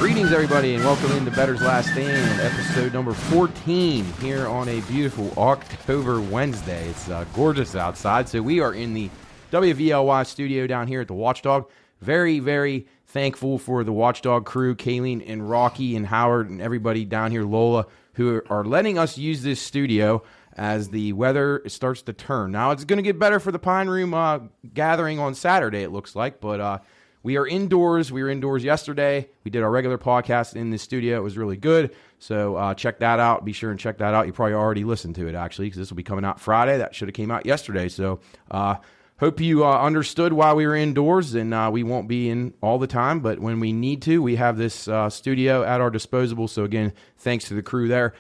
Greetings, everybody, and welcome into Bettor's Last Stand, episode number 14, here on a beautiful October Wednesday. It's gorgeous outside, so we are in the WVLY studio down here at the Watchdog. Very, very thankful for the Watchdog crew, Kayleen and Rocky and Howard and everybody down here, Lola, who are letting us use this studio as the weather starts to turn. Now, it's going to get better for the Pine Room gathering on Saturday, it looks like, but we are indoors. We were indoors yesterday. We did our regular podcast in the studio. It was really good. So check that out. Be sure and check that out. You probably already listened to it, actually, because this will be coming out Friday. That should have came out yesterday. So hope you understood why we were indoors, and we won't be in all the time. But when we need to, we have this studio at our disposal. So, again, thanks to the crew there.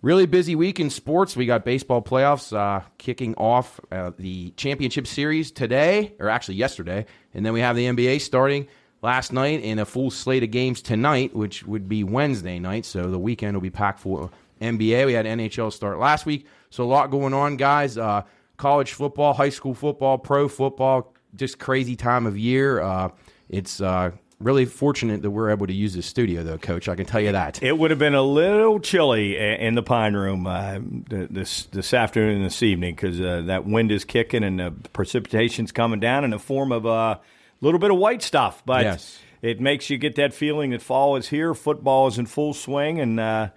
Really busy week in sports. We got baseball playoffs kicking off the championship series today, or actually yesterday. And then we have the NBA starting last night and a full slate of games tonight, which would be Wednesday night. So the weekend will be packed full of NBA. We had NHL start last week. So a lot going on, guys. College football, high school football, pro football, just crazy time of year. It's really fortunate that we're able to use this studio, though, Coach. I can tell you that. It would have been a little chilly in the Pine Room this afternoon and this evening because that wind is kicking and the precipitation's coming down in the form of a little bit of white stuff. But yes, it makes you get that feeling that fall is here, football is in full swing, and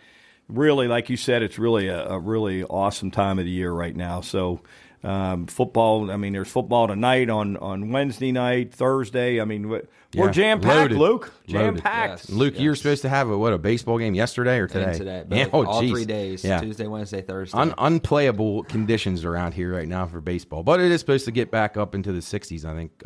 really, like you said, it's really a really awesome time of the year right now. So football, I mean, there's football tonight on Wednesday night, Thursday. I mean, we're jam-packed, loaded. Luke. Jam-packed. Yes. Luke, you were supposed to have a baseball game yesterday or today? Today. Yeah, all 3 days, Tuesday, Wednesday, Thursday. Unplayable conditions around here right now for baseball. But it is supposed to get back up into the 60s, I think,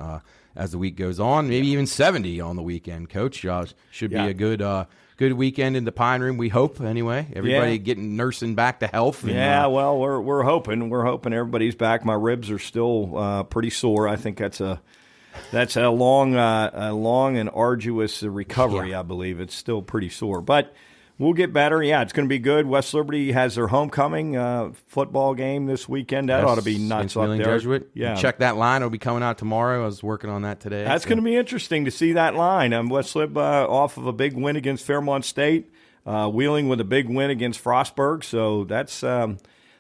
as the week goes on. Maybe even 70 on the weekend, Coach. Should be a good weekend in the Pine Room, we hope, anyway. Everybody getting nursing back to health. And, well, we're hoping. We're hoping everybody's back. My ribs are still pretty sore. I think that's a long and arduous recovery, I believe. It's still pretty sore. But we'll get better. Yeah, it's going to be good. West Liberty has their homecoming football game this weekend. That ought to be nuts up there. Jesuit. Yeah. Check that line. It'll be coming out tomorrow. I was working on that today. That's going to be interesting to see that line. West Lib off of a big win against Fairmont State, Wheeling with a big win against Frostburg. So that's going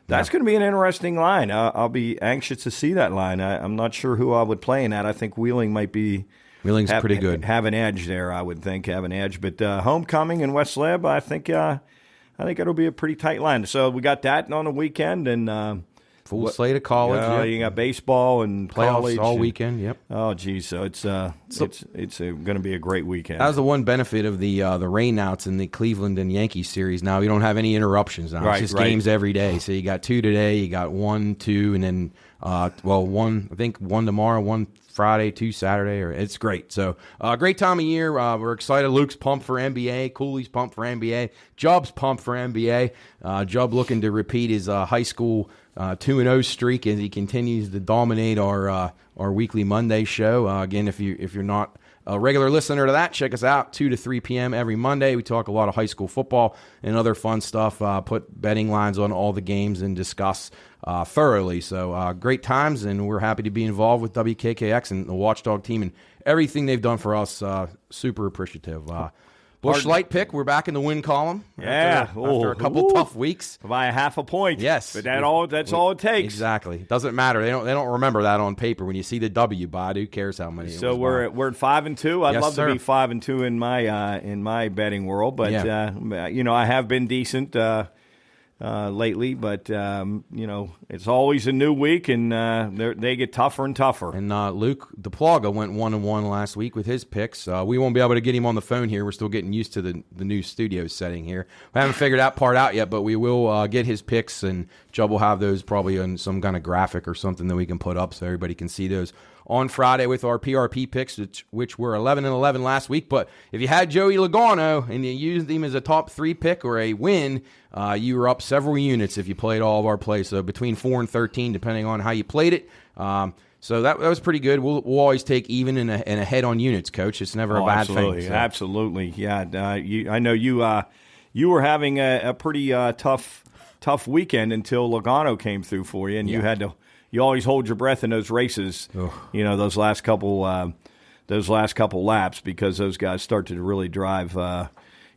to be an interesting line. I'll be anxious to see that line. I'm not sure who I would play in that. I think Wheeling might be – Wheeling's pretty good. Have an edge there, I would think, have an edge. But homecoming in West Lib, I think it'll be a pretty tight line. So we got that on the weekend. And full slate of college. You got baseball and playoffs college all weekend. Yep. Oh, geez. So it's going to be a great weekend. That was the one benefit of the rainouts in the Cleveland and Yankees series. Now you don't have any interruptions. Now it's just games every day. So you got 2 today, you got 1, 2, and then one. I think 1 tomorrow, 1 Friday, 2 Saturday. It's great. So great time of year. We're excited. Luke's pumped for NBA. Cooley's pumped for NBA. Jubb's pumped for NBA. Jubb looking to repeat his high school 2-0 streak as he continues to dominate our weekly Monday show. Again, if you're not a regular listener to that, check us out 2 to 3 p.m. every Monday. We talk a lot of high school football and other fun stuff, put betting lines on all the games and discuss thoroughly. So great times, and we're happy to be involved with WKKX and the Watchdog team and everything they've done for us. Super appreciative. Busch Light pick. We're back in the win column. After a couple tough weeks by a half a point. Yes, but that's all it takes. Exactly. Doesn't matter. They don't remember that on paper. When you see the W, Bod, who cares how many? So we're at 5-2. I'd love to be 5-2 in my betting world, but I have been decent lately, but it's always a new week, and they get tougher and tougher. And Luke DePlaga went 1-1 last week with his picks. We won't be able to get him on the phone here. We're still getting used to the new studio setting here. We haven't figured that part out yet, but we will get his picks, and Jubb will have those probably on some kind of graphic or something that we can put up so everybody can see those on Friday with our PRP picks, which were 11-11 last week. But if you had Joey Logano and you used him as a top 3 pick or a win, you were up several units if you played all of our plays. So between 4 and 13, depending on how you played it. So that was pretty good. We'll always take even and a head on units, Coach. It's never a bad thing. So. Absolutely. Yeah. I know you were having a pretty tough weekend until Logano came through for you, and you had to. You always hold your breath in those races. Those last couple those last couple laps, because those guys start to really drive,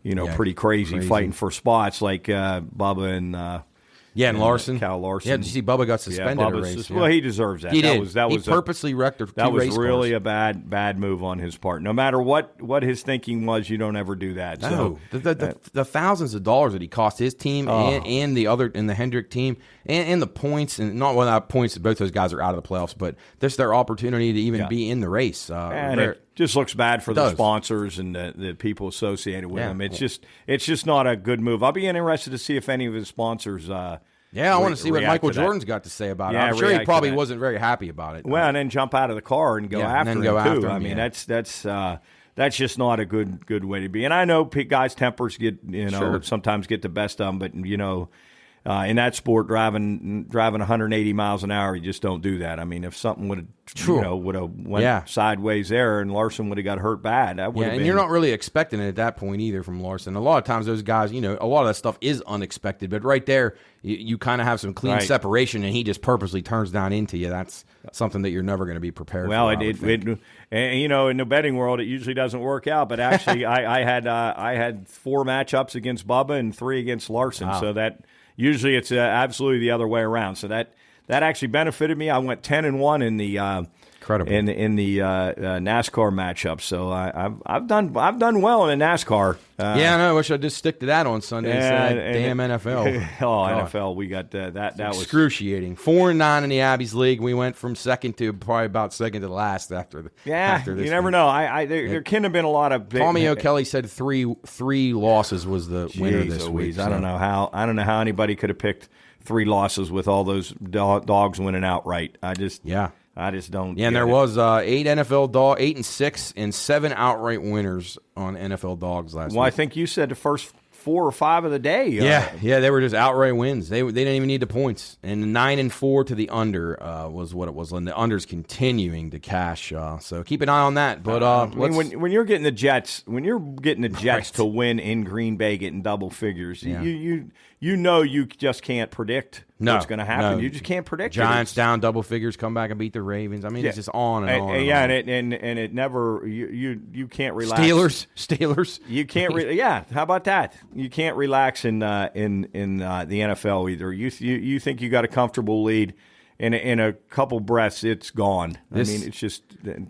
pretty crazy, fighting for spots like Bubba and and Larson. Cal Larson. Yeah, did you see Bubba got suspended a race? Well, he deserves that. He did. He was purposely wrecked two race That was really cars. a bad move on his part. No matter what his thinking was, you don't ever do that. No, So, the thousands of dollars that he cost his team and the Hendrick team and the points, and not points, both those guys are out of the playoffs, but this their opportunity to even be in the race. And it just looks bad for the sponsors and the people associated with him. It's just not a good move. I'll be interested to see if any of his sponsors. I want to see what Michael Jordan's got to say about it. I'm sure he probably wasn't very happy about it. Well, and then jump out of the car and go after him too. I mean, that's just not a good way to be. And I know guys' tempers sometimes get the best of them, but in that sport, driving 180 miles an hour, you just don't do that. I mean, if something would have went sideways there, and Larson would have got hurt bad, that would have been. And you're not really expecting it at that point either from Larson. A lot of times those guys, a lot of that stuff is unexpected, but right there, you kind of have some clean separation, and he just purposely turns down into you. That's something that you're never going to be prepared for. Well, in the betting world, it usually doesn't work out. But actually, I had 4 matchups against Bubba and 3 against Larson, so that. Usually it's absolutely the other way around. So that actually benefited me. I went 10-1 in the in the NASCAR matchup. So I've done well in the NASCAR. I wish I'd just stick to that on Sunday instead of damn NFL. NFL, we got that was excruciating. 4-9 in the Abbeys League. We went from second to probably about second to last after this. You never know. There can have been a lot of Tommy O'Kelly said three losses was the winner this week. I don't know how anybody could have picked 3 losses with all those dogs winning outright. I just don't. Yeah, and there was 8 and 6 and 7 outright winners on NFL dogs last week. Well, I think you said the first 4 or 5 of the day. Yeah, they were just outright wins. They didn't even need the points. And 9 and 4 to the under was what it was. And the under's continuing to cash. So keep an eye on that. But when you're getting the Jets, to win in Green Bay, getting double figures, you just can't predict what's going to happen. You just can't predict. Giants down double figures, come back and beat the Ravens. I mean, it's just on and on. Yeah, and it never. You can't relax. Steelers. You can't. How about that? You can't relax in the NFL either. You think you got a comfortable lead, and in a couple breaths, it's gone. It's just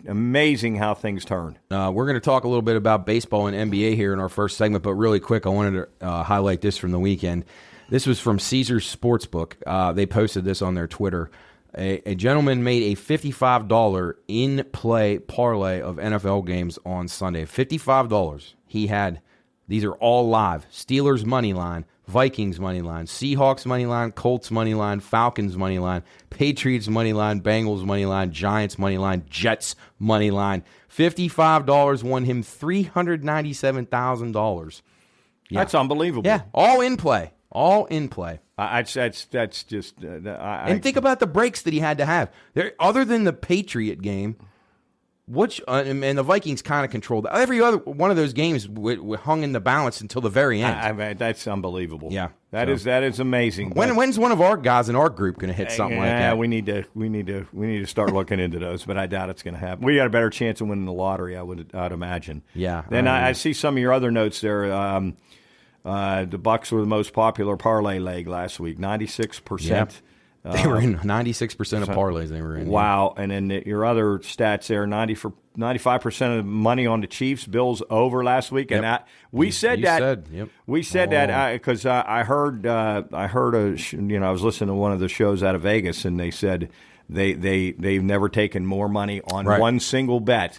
amazing how things turn. We're going to talk a little bit about baseball and NBA here in our first segment, but really quick, I wanted to highlight this from the weekend. This was from Caesars Sportsbook. They posted this on their Twitter. A gentleman made a $55 in-play parlay of NFL games on Sunday. $55. He had, these are all live, Steelers money line, Vikings money line, Seahawks money line, Colts money line, Falcons money line, Patriots money line, Bengals money line, Giants money line, Jets money line. $55 won him $397,000. Yeah. That's unbelievable. Yeah, all in play. All in play. That's just. And think about the breaks that he had to have. Other than the Patriot game, and the Vikings kind of controlled every other one of those games. Hung in the balance until the very end. That's unbelievable. Yeah, that is amazing. When's one of our guys in our group going to hit something like that? We need to start looking into those, but I doubt it's going to happen. We got a better chance of winning the lottery, I'd imagine. Yeah. Then I see some of your other notes there. The Bucks were the most popular parlay leg last week, 96%. Yep. They were in 96% of parlays they were in. Wow. And then your other stats there, 95% of the money on the Chiefs, Bills over last week. Yep. And we said that because I heard I was listening to one of the shows out of Vegas, and they said they've never taken more money on one single bet,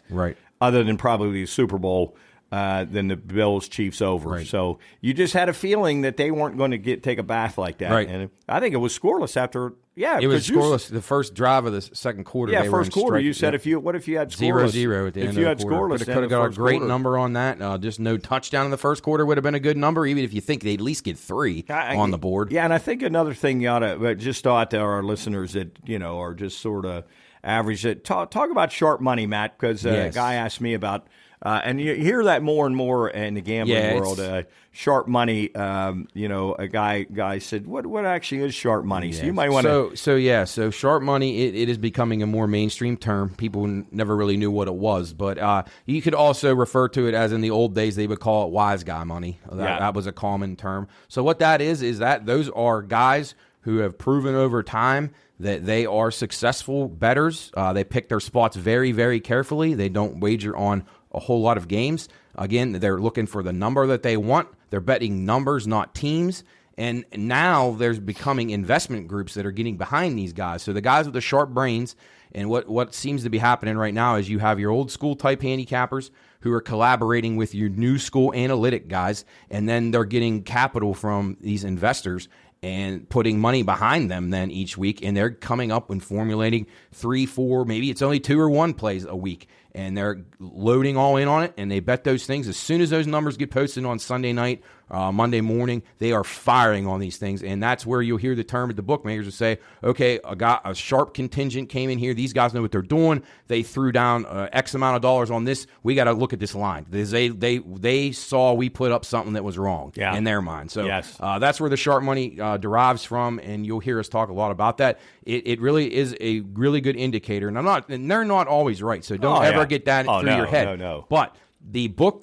other than probably the Super Bowl, than the Bills Chiefs over. Right. So you just had a feeling that they weren't going to take a bath like that. Right. And I think it was scoreless after. Yeah, it was scoreless. The first drive of the second quarter. Yeah, first quarter. You said what if you had scoreless? 0-0 at the end of the quarter. If you had scoreless, could have got a great number on that. Just no touchdown in the first quarter would have been a good number, even if you think they'd at least get 3 on the board. Yeah, and I think another thing you ought to just thought to our listeners that are just sort of average. Talk about sharp money, Matt, because a guy asked me about And you hear that more and more in the gambling world. Sharp money. A guy said, "What actually is sharp money?" So you might want to. So sharp money. It is becoming a more mainstream term. People never really knew what it was, but you could also refer to it as in the old days they would call it wise guy money. That was a common term. So what that is that those are guys who have proven over time that they are successful bettors. They pick their spots very, very carefully. They don't wager on a whole lot of games. Again, they're looking for the number that they want. They're betting numbers, not teams. And now there's becoming investment groups that are getting behind these guys. So the guys with the sharp brains, and what seems to be happening right now is you have your old school type handicappers who are collaborating with your new school analytic guys, and then they're getting capital from these investors and putting money behind them then each week, and they're coming up and formulating 3, 4, maybe it's only 2 or 1 plays a week, and they're loading all in on it, and they bet those things. As soon as those numbers get posted on Sunday night, Monday morning, they are firing on these things, and that's where you'll hear the term at the bookmakers will say, okay, a sharp contingent came in here. These guys know what they're doing. They threw down X amount of dollars on this. We got to look at this line. They saw we put up something that was wrong in their mind. So that's where the sharp money derives from, and you'll hear us talk a lot about that. It really is a really good indicator, and they're not always right. So don't ever get that through your head. No. But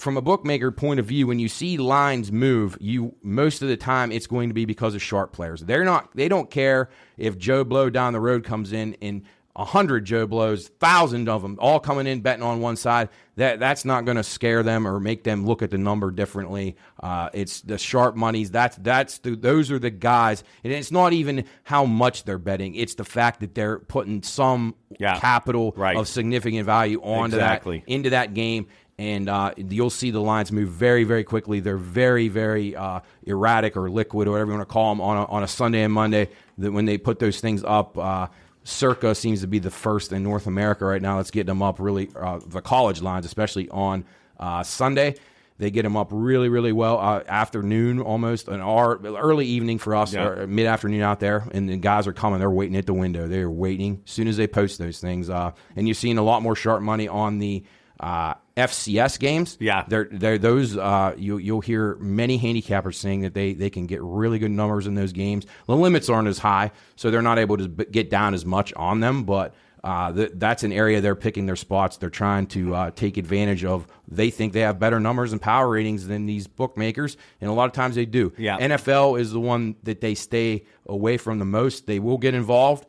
from a bookmaker point of view, when you see lines move, most of the time it's going to be because of sharp players. They don't care if Joe Blow down the road comes in and 100 Joe Blows, 1,000 of them, all coming in betting on one side. That's not going to scare them or make them look at the number differently. It's the sharp monies. Those are the guys, and it's not even how much they're betting. It's the fact that they're putting some capital of significant value into that game. And you'll see the lines move very, very quickly. They're very, very erratic or liquid or whatever you want to call them on a Sunday and Monday. That when they put those things up, Circa seems to be the first in North America right now. Let's get them up really. The college lines, especially on Sunday, they get them up really, really well. Afternoon, almost an hour, early evening for us, or mid-afternoon out there, and the guys are coming. They're waiting at the window. They're waiting as soon as they post those things. And you're seeing a lot more sharp money on the FCS games. They're those. You'll hear many handicappers saying that they can get really good numbers in those games. The limits aren't as high, so they're not able to get down as much on them. But that's an area they're picking their spots. They're trying to take advantage of. They think they have better numbers and power ratings than these bookmakers, and a lot of times they do. NFL is the one that they stay away from the most. They will get involved.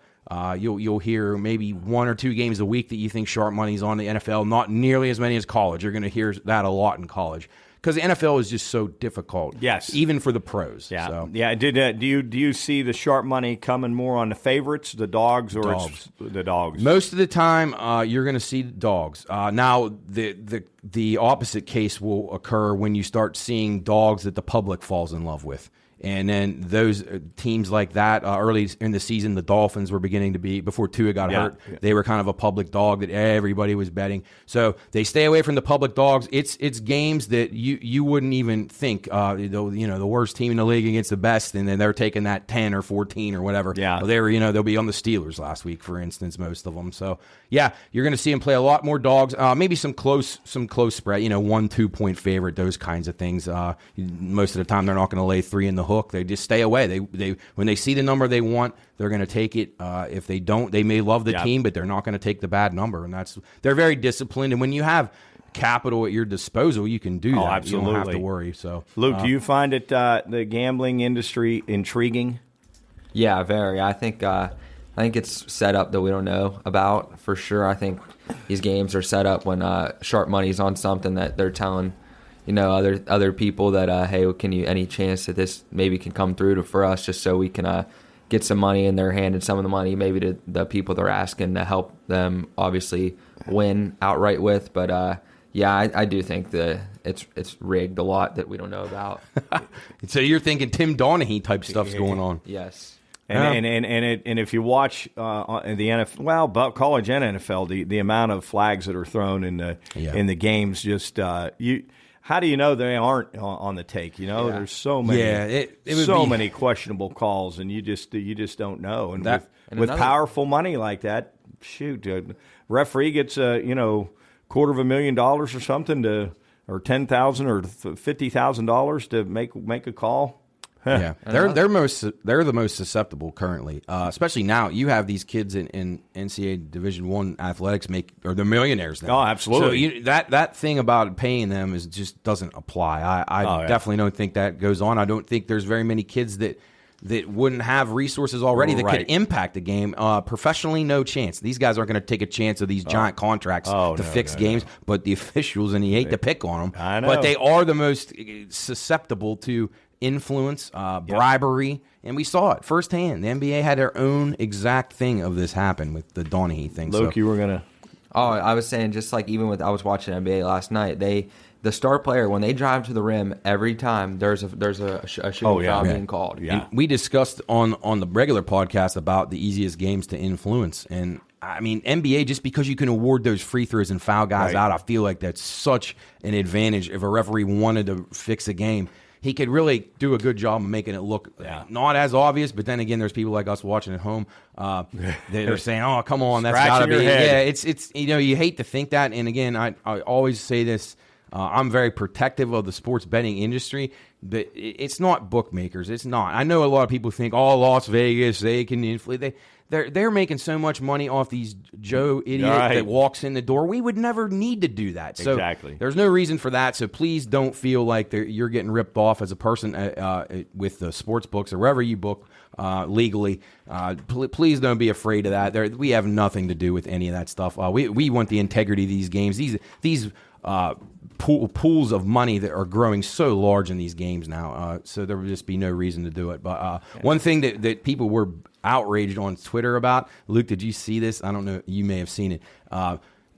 You'll hear maybe 1 or 2 games a week that you think sharp money's on the NFL, not nearly as many as college. You're going to hear that a lot in college because the NFL is just so difficult. Yes, even for the pros. Do you see the sharp money coming more on the favorites, the dogs, or it's the dogs? Most of the time, you're going to see dogs. Now the opposite case will occur when you start seeing dogs that the public falls in love with. And then those teams like that, early in the season, the Dolphins were beginning to be, before Tua got hurt, they were kind of a public dog that everybody was betting. So they stay away from the public dogs. It's games that you wouldn't even think, the worst team in the league against the best, and then they're taking that 10 or 14 or whatever. Well, they'll be on the Steelers last week, for instance, most of them. So, you're going to see them play a lot more dogs, maybe some close spread, 1-2 point favorite, those kinds of things. Most of the time, they're not going to lay 3 in the hook. They just stay away. They when they see the number they want, they're going to take it. If they don't, they may love the team, but they're not going to take the bad number. And they're very disciplined. And when you have capital at your disposal, you can do that. Absolutely. You don't have to worry. So, Luke, do you find it the gambling industry intriguing? Yeah, very. I think it's set up that we don't know about for sure. I think these games are set up when sharp money's on something that they're telling other people that hey, any chance that this maybe can come through for us, just so we can get some money in their hand, and some of the money maybe to the people they're asking to help them obviously win outright with. But I do think that it's rigged a lot that we don't know about. So you're thinking Tim Donaghy type stuff's going on? Yes. And if you watch the NFL, both college and NFL, the amount of flags that are thrown in the games, just how do you know they aren't on the take? There's so many, many questionable calls, and you just don't know. And with powerful money like that, shoot, referee gets a $250,000 or something or $10,000 or $50,000 to make a call. Yeah, they're the most susceptible currently, especially now. You have these kids in NCAA Division I athletics they're millionaires now. Oh, absolutely. So that thing about paying them just doesn't apply. I definitely don't think that goes on. I don't think there's very many kids that wouldn't have resources already that could impact the game. Professionally, no chance. These guys aren't going to take a chance of these giant contracts to fix games, but the officials, and you hate to pick on them, I know. but they are the most susceptible to influence, bribery, and we saw it firsthand. The NBA had their own exact thing of this happen with the Donaghy thing. Luke, you were going to... Oh, I was saying, just like even with I was watching NBA last night, the star player, when they drive to the rim, every time there's a shooting foul being called. Yeah. And we discussed on the regular podcast about the easiest games to influence, and I mean, NBA, just because you can award those free throws and foul guys out, I feel like that's such an advantage. If a referee wanted to fix a game, he could really do a good job of making it look not as obvious. But then again, there's people like us watching at home. They're saying, "Oh, come on, that's got to be." Yeah, it's you hate to think that. And again, I always say this. I'm very protective of the sports betting industry, but it's not bookmakers. It's not. I know a lot of people think, "Oh, Las Vegas, they can inflate." They're making so much money off these Joe idiot that walks in the door. We would never need to do that. So there's no reason for that. So please don't feel like you're getting ripped off as a person with the sports books or wherever you book legally. Please don't be afraid of that. We have nothing to do with any of that stuff. We want the integrity of these games. These pools of money that are growing so large in these games now. So there would just be no reason to do it. But one thing that people were outraged on Twitter about, Luke, did you see this? I don't know. You may have seen it.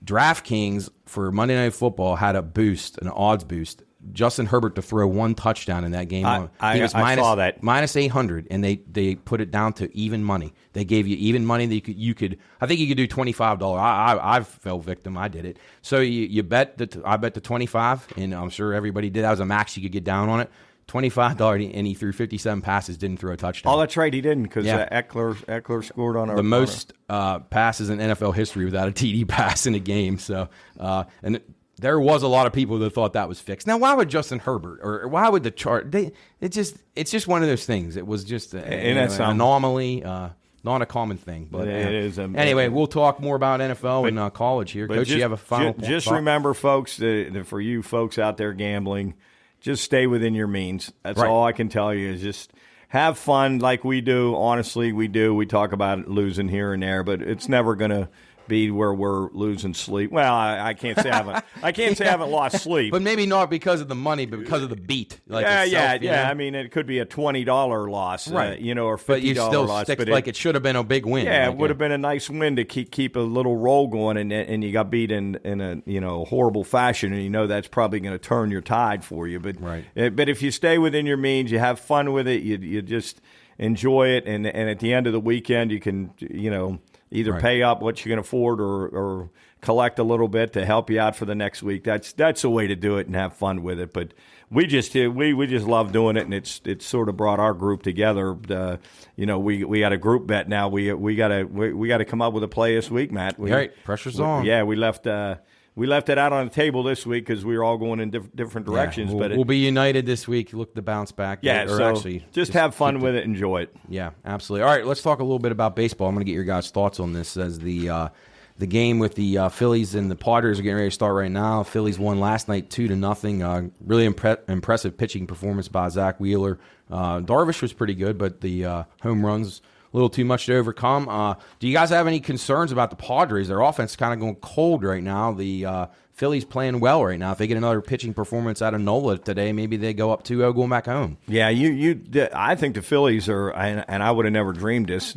DraftKings for Monday Night Football had an odds boost. Justin Herbert to throw one touchdown in that game. I saw that. Minus 800, and they put it down to even money. They gave you even money that you could. I think you could do $25. I fell victim. I did it. So you bet I bet the 25, and I'm sure everybody did. That was a max you could get down on it. $25, and he threw 57 passes, didn't throw a touchdown. Oh, that's right, he didn't, because Eckler scored on the most passes in NFL history without a TD pass in a game. So and there was a lot of people that thought that was fixed. Now, why would Justin Herbert or why would the chart? It's just one of those things. It was just an anomaly, not a common thing. But it is. Anyway, we'll talk more about NFL and college here. Coach, you have a final point? Just remember, folks, for you folks out there gambling, just stay within your means. That's all I can tell you is just have fun like we do. Honestly, we do. We talk about losing here and there, but it's never going to be where we're losing sleep. Well, I can't say I haven't lost sleep, but maybe not because of the money, but because of the beat. Like I mean, it could be a $20 loss, right? Or $50 but you still loss. But it should have been a big win. Yeah, it would have been a nice win to keep a little roll going, and you got beat in a horrible fashion, and that's probably going to turn your tide for you. But but if you stay within your means, you have fun with it, you just enjoy it, and at the end of the weekend, you can either pay up what you can afford or collect a little bit to help you out for the next week. That's a way to do it and have fun with it. But we just love doing it, and it's sort of brought our group together. We got a group bet now. We got to come up with a play this week, Matt. Pressure's on. Yeah, we left it out on the table this week because we were all going in different directions. But we'll be united this week. Look to bounce back. Just have fun with it. Enjoy it. Yeah, absolutely. All right, let's talk a little bit about baseball. I'm going to get your guys' thoughts on this as the game with the Phillies and the Padres are getting ready to start right now. Phillies won last night 2-0. Really impressive pitching performance by Zach Wheeler. Darvish was pretty good, but the home runs a little too much to overcome. Do you guys have any concerns about the Padres? Their offense is kind of going cold right now. The Phillies playing well right now. If they get another pitching performance out of Nola today, maybe they go up 2-0 going back home. Yeah, I think the Phillies are, and I would have never dreamed this,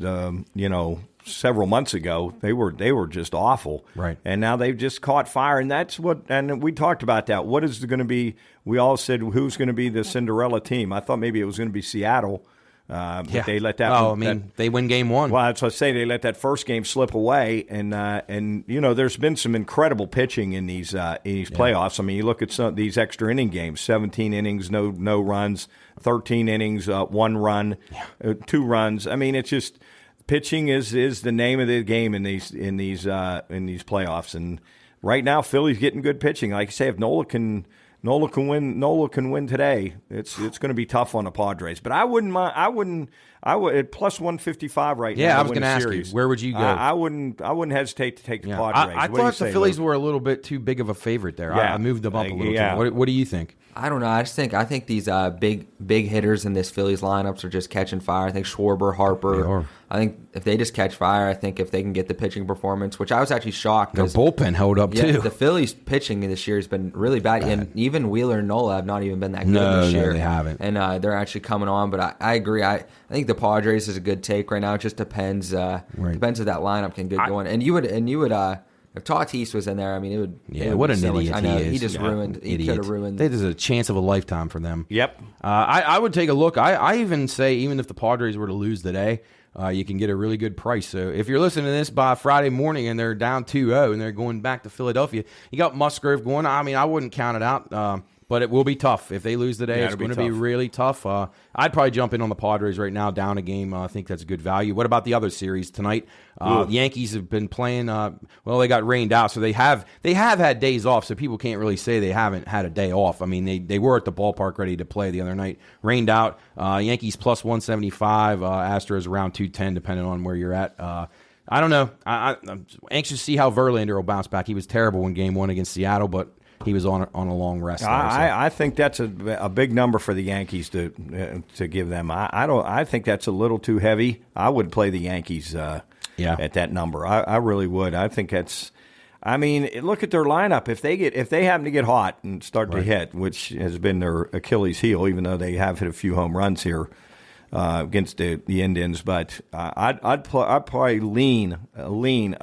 several months ago. They were just awful. Right. And now they've just caught fire, and we talked about that. What is going to be, we all said, who's going to be the Cinderella team? I thought maybe it was going to be Seattle. But they let that. They win game one. Well, that's what I say. They let that first game slip away, and there's been some incredible pitching in these playoffs. I mean, you look at some of these extra inning games: 17 innings, no runs; 13 innings, 1 run, 2 runs. I mean, it's just pitching is the name of the game in these playoffs, and right now Philly's getting good pitching. Like I say, if Nola can win today, it's going to be tough on the Padres. But I wouldn't mind. I would at plus 155 right now. Yeah, I was going to ask series. you, where would you go? I wouldn't hesitate to take the Padres. I thought the Phillies were a little bit too big of a favorite there. Yeah. I moved them up a little too. What do you think? I don't know. I think these big hitters in this Phillies lineups are just catching fire. I think Schwarber, Harper. I think if they just catch fire, I think if they can get the pitching performance, which I was actually shocked. Their bullpen held up too. The Phillies pitching this year has been really bad, and even Wheeler and Nola have not even been that good this year. No, they haven't. And they're actually coming on. But I agree. I think the Padres is a good take right now. It just depends. Depends if that lineup can get going. And you would. If Tatis was in there, I mean, it would. Yeah, what an idiot I know, he is. He just ruined. He could have ruined. There's a chance of a lifetime for them. Yep. I would take a look. I even say, even if the Padres were to lose today, you can get a really good price. So if you're listening to this by Friday morning and they're down 2-0 and they're going back to Philadelphia, you got Musgrove going. I mean, I wouldn't count it out. But it will be tough. If they lose today, it's going to be really tough. I'd probably jump in on the Padres right now, down a game. I think that's a good value. What about the other series tonight? The Yankees have been playing. They got rained out, so they have had days off. So people can't really say they haven't had a day off. I mean, they were at the ballpark ready to play the other night. Rained out. Yankees plus 175. Astros around 210, depending on where you're at. I don't know. I'm anxious to see how Verlander will bounce back. He was terrible in Game 1 against Seattle, but he was on a long rest. I think that's a big number for the Yankees to give them. I think that's a little too heavy. I would play the Yankees at that number. I really would. I think that's. I mean, look at their lineup. If they happen to get hot and start to hit, which has been their Achilles heel, even though they have hit a few home runs here against the Indians, but I'd probably lean a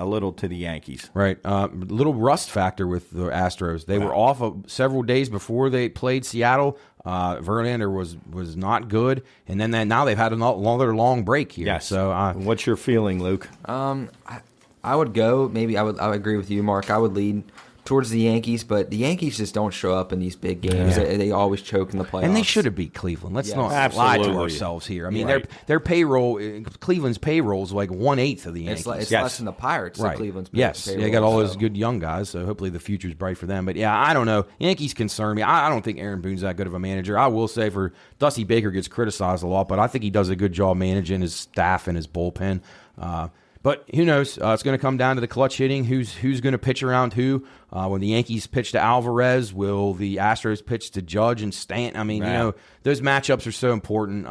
little to the Yankees. Right, little rust factor with the Astros. They were off several days before they played Seattle. Verlander was not good, and then now they've had another long break here. Yes. So, what's your feeling, Luke? I would go. Maybe I would agree with you, Mark. I would lean towards the Yankees, but the Yankees just don't show up in these big games. Yeah. They always choke in the playoffs. And they should have beat Cleveland. Let's not lie to ourselves here. I mean, their payroll, Cleveland's payroll is like 1/8 of the Yankees. It's less than the Pirates. Right. Cleveland's payroll. They got all those good young guys, so hopefully the future's bright for them. But yeah, I don't know. Yankees concern me. I don't think Aaron Boone's that good of a manager. I will say for Dusty Baker gets criticized a lot, but I think he does a good job managing his staff and his bullpen. But who knows? It's going to come down to the clutch hitting. Who's going to pitch around who? When the Yankees pitch to Alvarez, will the Astros pitch to Judge and Stanton? I mean, those matchups are so important.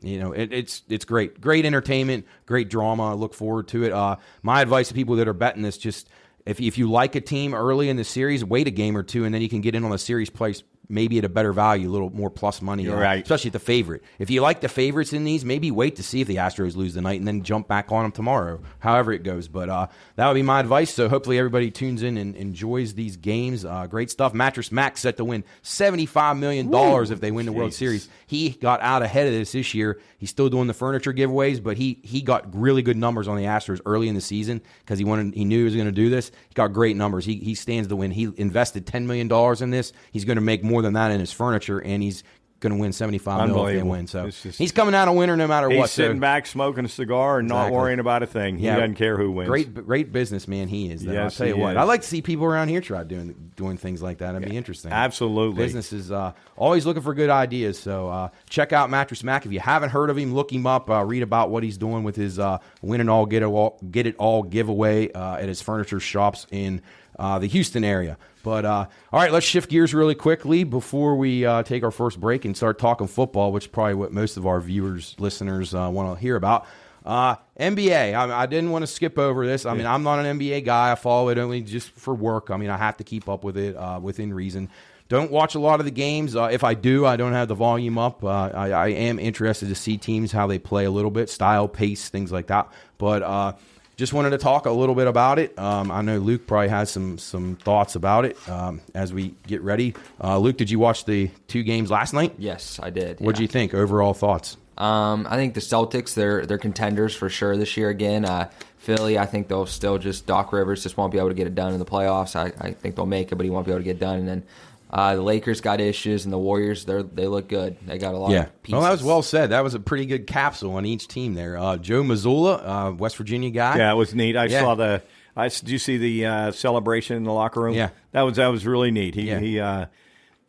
It's great. Great entertainment, great drama. I look forward to it. My advice to people that are betting this, just if you like a team early in the series, wait a game or two, and then you can get in on the series place maybe at a better value, a little more plus money, especially at the favorite. If you like the favorites in these, maybe wait to see if the Astros lose tonight and then jump back on them tomorrow, however it goes. But that would be my advice. So hopefully everybody tunes in and enjoys these games. Great stuff. Mattress Mac set to win $75 million if they win the World Series. He got out ahead of this year. He's still doing the furniture giveaways, but he got really good numbers on the Astros early in the season because he knew he was going to do this. He got great numbers. He stands to win. He invested $10 million in this. He's going to make more than that in his furniture, and he's going to win $75 million if they win. So he's coming out a winner no matter what. He's sitting back smoking a cigar and not worrying about a thing. He doesn't care who wins. Great businessman he is. Yes, I'll tell you what. I like to see people around here try doing things like that. That'd be interesting. Absolutely. Business is always looking for good ideas. So check out Mattress Mac. If you haven't heard of him, look him up. Read about what he's doing with his Win It All, Get It All giveaway at his furniture shops in the Houston area. But, all right, let's shift gears really quickly before we take our first break and start talking football, which is probably what most of our viewers, listeners want to hear about. NBA, I didn't want to skip over this. I mean, I'm not an NBA guy. I follow it only just for work. I mean, I have to keep up with it within reason. Don't watch a lot of the games. If I do, I don't have the volume up. I am interested to see teams, how they play a little bit, style, pace, things like that. But just wanted to talk a little bit about it. I know Luke probably has some thoughts about it as we get ready. Luke, did you watch the 2 games last night? Yes, I did. What did you think? Overall thoughts? I think the Celtics, they're contenders for sure this year again. Philly, I think they'll still Doc Rivers just won't be able to get it done in the playoffs. I think they'll make it, but he won't be able to get it done. And then the Lakers got issues, and the Warriors, they look good. They got a lot of pieces. Well, that was well said. That was a pretty good capsule on each team there. Joe Mazzulla, West Virginia guy. Yeah, it was neat. I Did you see the celebration in the locker room? Yeah. That was really neat.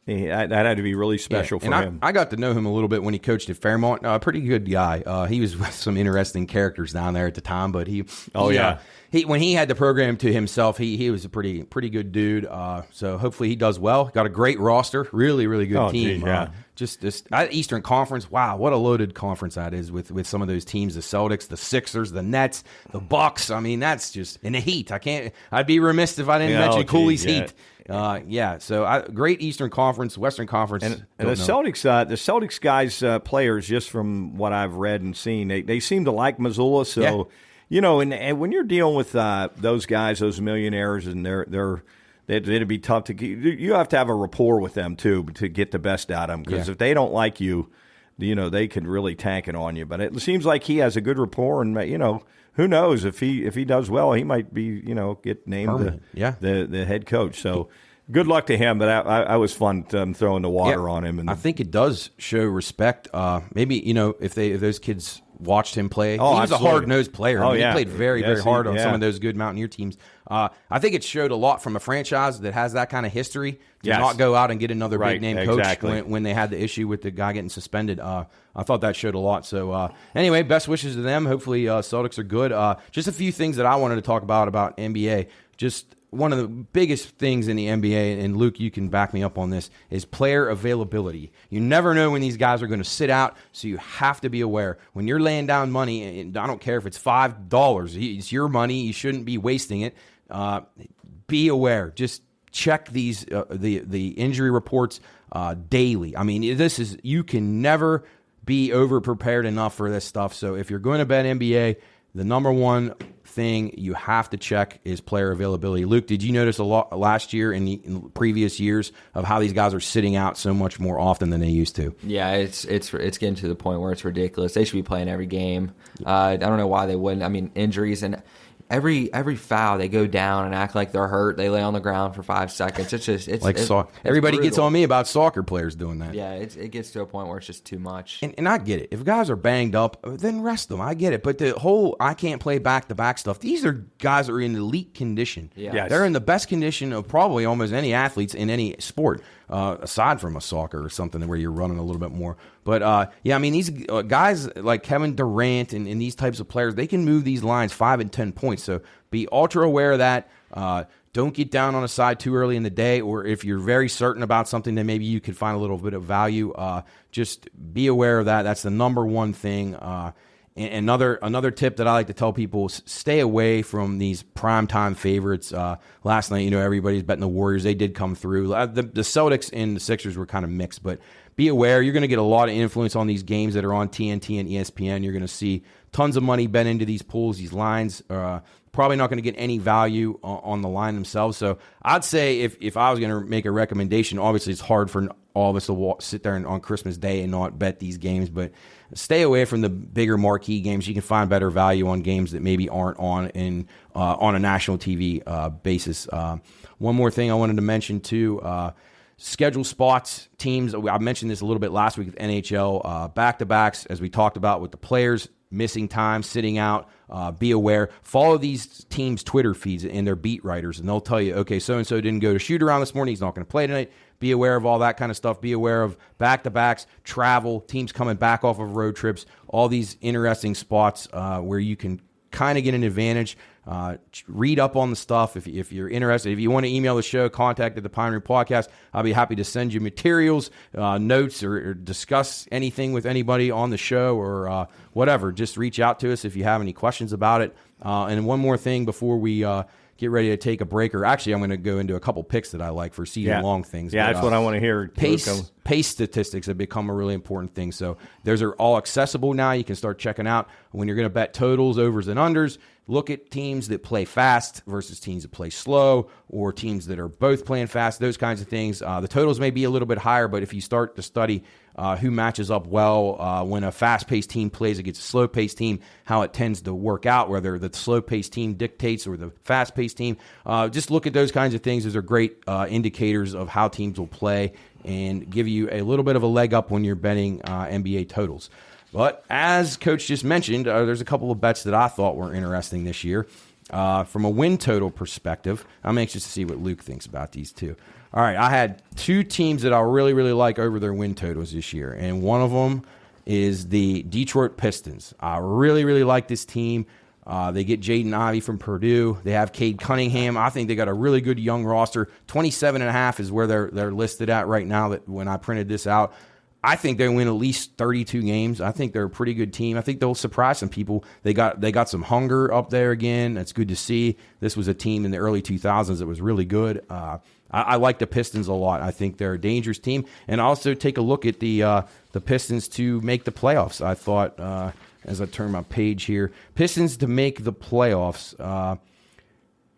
That had to be really Yeah, special for and him. I got to know him a little bit when he coached at Fairmont. Pretty good guy. He was with some interesting characters down there at the time, but when he had the program to himself, he was a pretty good dude. So hopefully he does well. Got a great roster, really good team. Geez, yeah. Just this Eastern Conference. Wow, what a loaded conference that is with some of those teams: the Celtics, the Sixers, the Nets, the Bucks. I mean, that's just in the Heat. I'd be remiss if I didn't mention Cooley's Heat. So great Eastern Conference, Western Conference, and the Celtics guys, players, just from what I've read and seen, they seem to like Missoula. So, and when you're dealing with those guys, those millionaires, and it'd be tough to. You have to have a rapport with them too to get the best out of them. Because if they don't like you, they could really tank it on you. But it seems like he has a good rapport, and who knows if he does well, he might be get named the head coach. So good luck to him. But I was fun throwing the water on him. And I think it does show respect. Maybe if those kids watched him play, he was absolutely. a hard-nosed player. He played very hard on some of those good Mountaineer teams. I think it showed a lot from a franchise that has that kind of history to not go out and get another big-name coach when they had the issue with the guy getting suspended. I thought that showed a lot. So anyway, best wishes to them. Hopefully Celtics are good. Just a few things that I wanted to talk about NBA. Just one of the biggest things in the NBA, and Luke, you can back me up on this, is player availability. You never know when these guys are going to sit out, so you have to be aware. When you're laying down money, and I don't care if it's $5, it's your money. You shouldn't be wasting it. Be aware. Just check these the injury reports daily. I mean, you can never be over prepared enough for this stuff. So if you're going to bet NBA, the number one thing you have to check is player availability. Luke, did you notice a lot last year and in previous years of how these guys are sitting out so much more often than they used to? Yeah, it's getting to the point where it's ridiculous. They should be playing every game. I don't know why they wouldn't. I mean, injuries and every foul, they go down and act like they're hurt. They lay on the ground for 5 seconds. Everybody gets on me about soccer players doing that. Yeah, it gets to a point where it's just too much. And I get it. If guys are banged up, then rest them. I get it. But the whole I can't play back-to-back stuff, these are guys that are in elite condition. Yeah. Yes. They're in the best condition of probably almost any athletes in any sport, aside from a soccer or something where you're running a little bit more. But, I mean, these guys like Kevin Durant and these types of players, they can move these lines 5 and 10 points. So be ultra aware of that. Don't get down on a side too early in the day, or if you're very certain about something, then maybe you could find a little bit of value. Just be aware of that. That's the number one thing. And another tip that I like to tell people is stay away from these primetime favorites. Last night, everybody's betting the Warriors. They did come through. The Celtics and the Sixers were kind of mixed, but be aware. You're going to get a lot of influence on these games that are on TNT and ESPN. You're going to see tons of money bet into these pools. These lines are probably not going to get any value on the line themselves. So I'd say if I was going to make a recommendation, obviously it's hard for all of us to sit there on Christmas Day and not bet these games, but stay away from the bigger marquee games. You can find better value on games that maybe aren't on a national TV basis. One more thing I wanted to mention too. Schedule spots, teams. I mentioned this a little bit last week with NHL back-to-backs, as we talked about with the players missing time, sitting out. Be aware. Follow these teams' Twitter feeds and their beat writers, and they'll tell you, okay, so-and-so didn't go to shoot around this morning. He's not going to play tonight. Be aware of all that kind of stuff. Be aware of back-to-backs, travel, teams coming back off of road trips, all these interesting spots where you can kind of get an advantage. Read up on the stuff if you're interested. If you want to email the show, contact at the Pine Room Podcast. I'll be happy to send you materials, notes, or discuss anything with anybody on the show or whatever. Just reach out to us if you have any questions about it. And one more thing before we get ready to take a break, or actually I'm going to go into a couple picks that I like for season-long things. Yeah, that's what I want to hear. Pace statistics have become a really important thing. So those are all accessible now. You can start checking out when you're going to bet totals, overs, and unders. Look at teams that play fast versus teams that play slow, or teams that are both playing fast, those kinds of things. The totals may be a little bit higher, but if you start to study who matches up well when a fast-paced team plays against a slow-paced team, how it tends to work out, whether the slow-paced team dictates or the fast-paced team. Just look at those kinds of things. Those are great indicators of how teams will play and give you a little bit of a leg up when you're betting NBA totals. But as Coach just mentioned, there's a couple of bets that I thought were interesting this year. From a win total perspective, I'm anxious to see what Luke thinks about these two. All right, I had two teams that I really, really like over their win totals this year, and one of them is the Detroit Pistons. I really, really like this team. They get Jaden Ivey from Purdue. They have Cade Cunningham. I think they got a really good young roster. 27.5 is where they're listed at right now. That when I printed this out, I think they win at least 32 games. I think they're a pretty good team. I think they'll surprise some people. They got some hunger up there again. That's good to see. This was a team in the early 2000s that was really good. I like the Pistons a lot. I think they're a dangerous team. And also take a look at the Pistons to make the playoffs. I thought, as I turn my page here, Pistons to make the playoffs,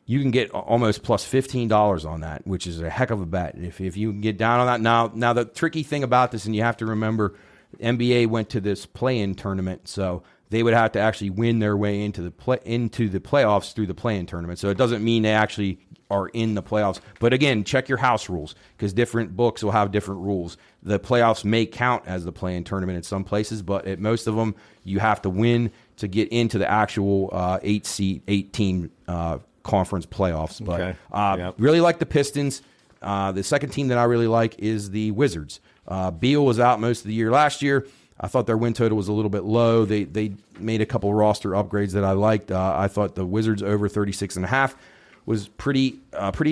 you can get almost plus $15 on that, which is a heck of a bet. If you can get down on that. Now the tricky thing about this, and you have to remember, NBA went to this play-in tournament, so they would have to actually win their way into the playoffs through the play-in tournament. So it doesn't mean they actually are in the playoffs. But again, check your house rules, because different books will have different rules. The playoffs may count as the play-in tournament in some places, but at most of them, you have to win to get into the actual 8-team conference playoffs. But really like the Pistons. The second team that I really like is the Wizards. Beal was out most of the year last year. I thought their win total was a little bit low. They made a couple roster upgrades that I liked. I thought the Wizards over 36.5 was pretty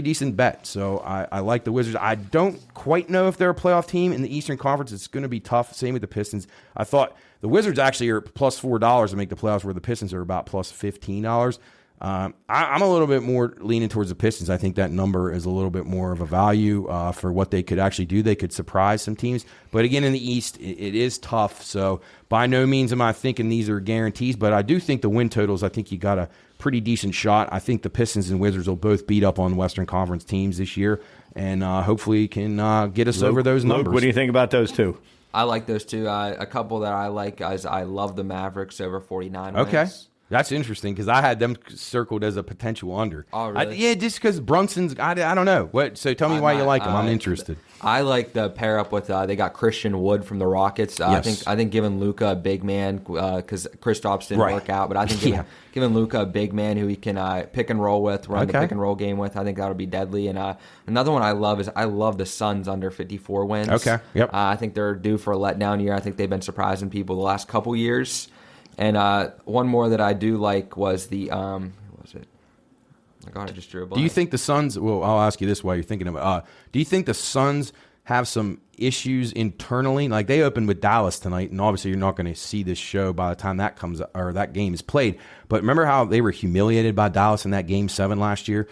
decent bet. So I like the Wizards. I don't quite know if they're a playoff team in the Eastern Conference. It's going to be tough. Same with the Pistons. I thought the Wizards actually are plus $4 to make the playoffs, where the Pistons are about plus $15. I'm a little bit more leaning towards the Pistons. I think that number is a little bit more of a value for what they could actually do. They could surprise some teams. But again, in the East, it is tough. So by no means am I thinking these are guarantees, but I do think the win totals, I think you got a pretty decent shot. I think the Pistons and Wizards will both beat up on Western Conference teams this year, and hopefully can get us over those numbers. Luke, what do you think about those two? I like those two. A couple that I like is I love the Mavericks over 49 wins. Okay. That's interesting, because I had them circled as a potential under. Oh, really? Yeah, just because Brunson's, I don't know. So tell me why you like them. I'm interested. I like the pair up with, they got Christian Wood from the Rockets. Yes. I think giving Luka a big man, because Kristaps didn't work out, but I think giving Luka a big man who he can pick and roll with, run the pick and roll game with, I think that would be deadly. And another one I love is I love the Suns under 54 wins. Okay, yep. I think they're due for a letdown year. I think they've been surprising people the last couple years. And one more that I do like was the what was it? Oh my God, I just drew a blank. Do you think the Suns? Well, I'll ask you this while you're thinking about it. Do you think the Suns have some issues internally? Like, they opened with Dallas tonight, and obviously you're not going to see this show by the time that comes or that game is played. But remember how they were humiliated by Dallas in that Game 7 last year?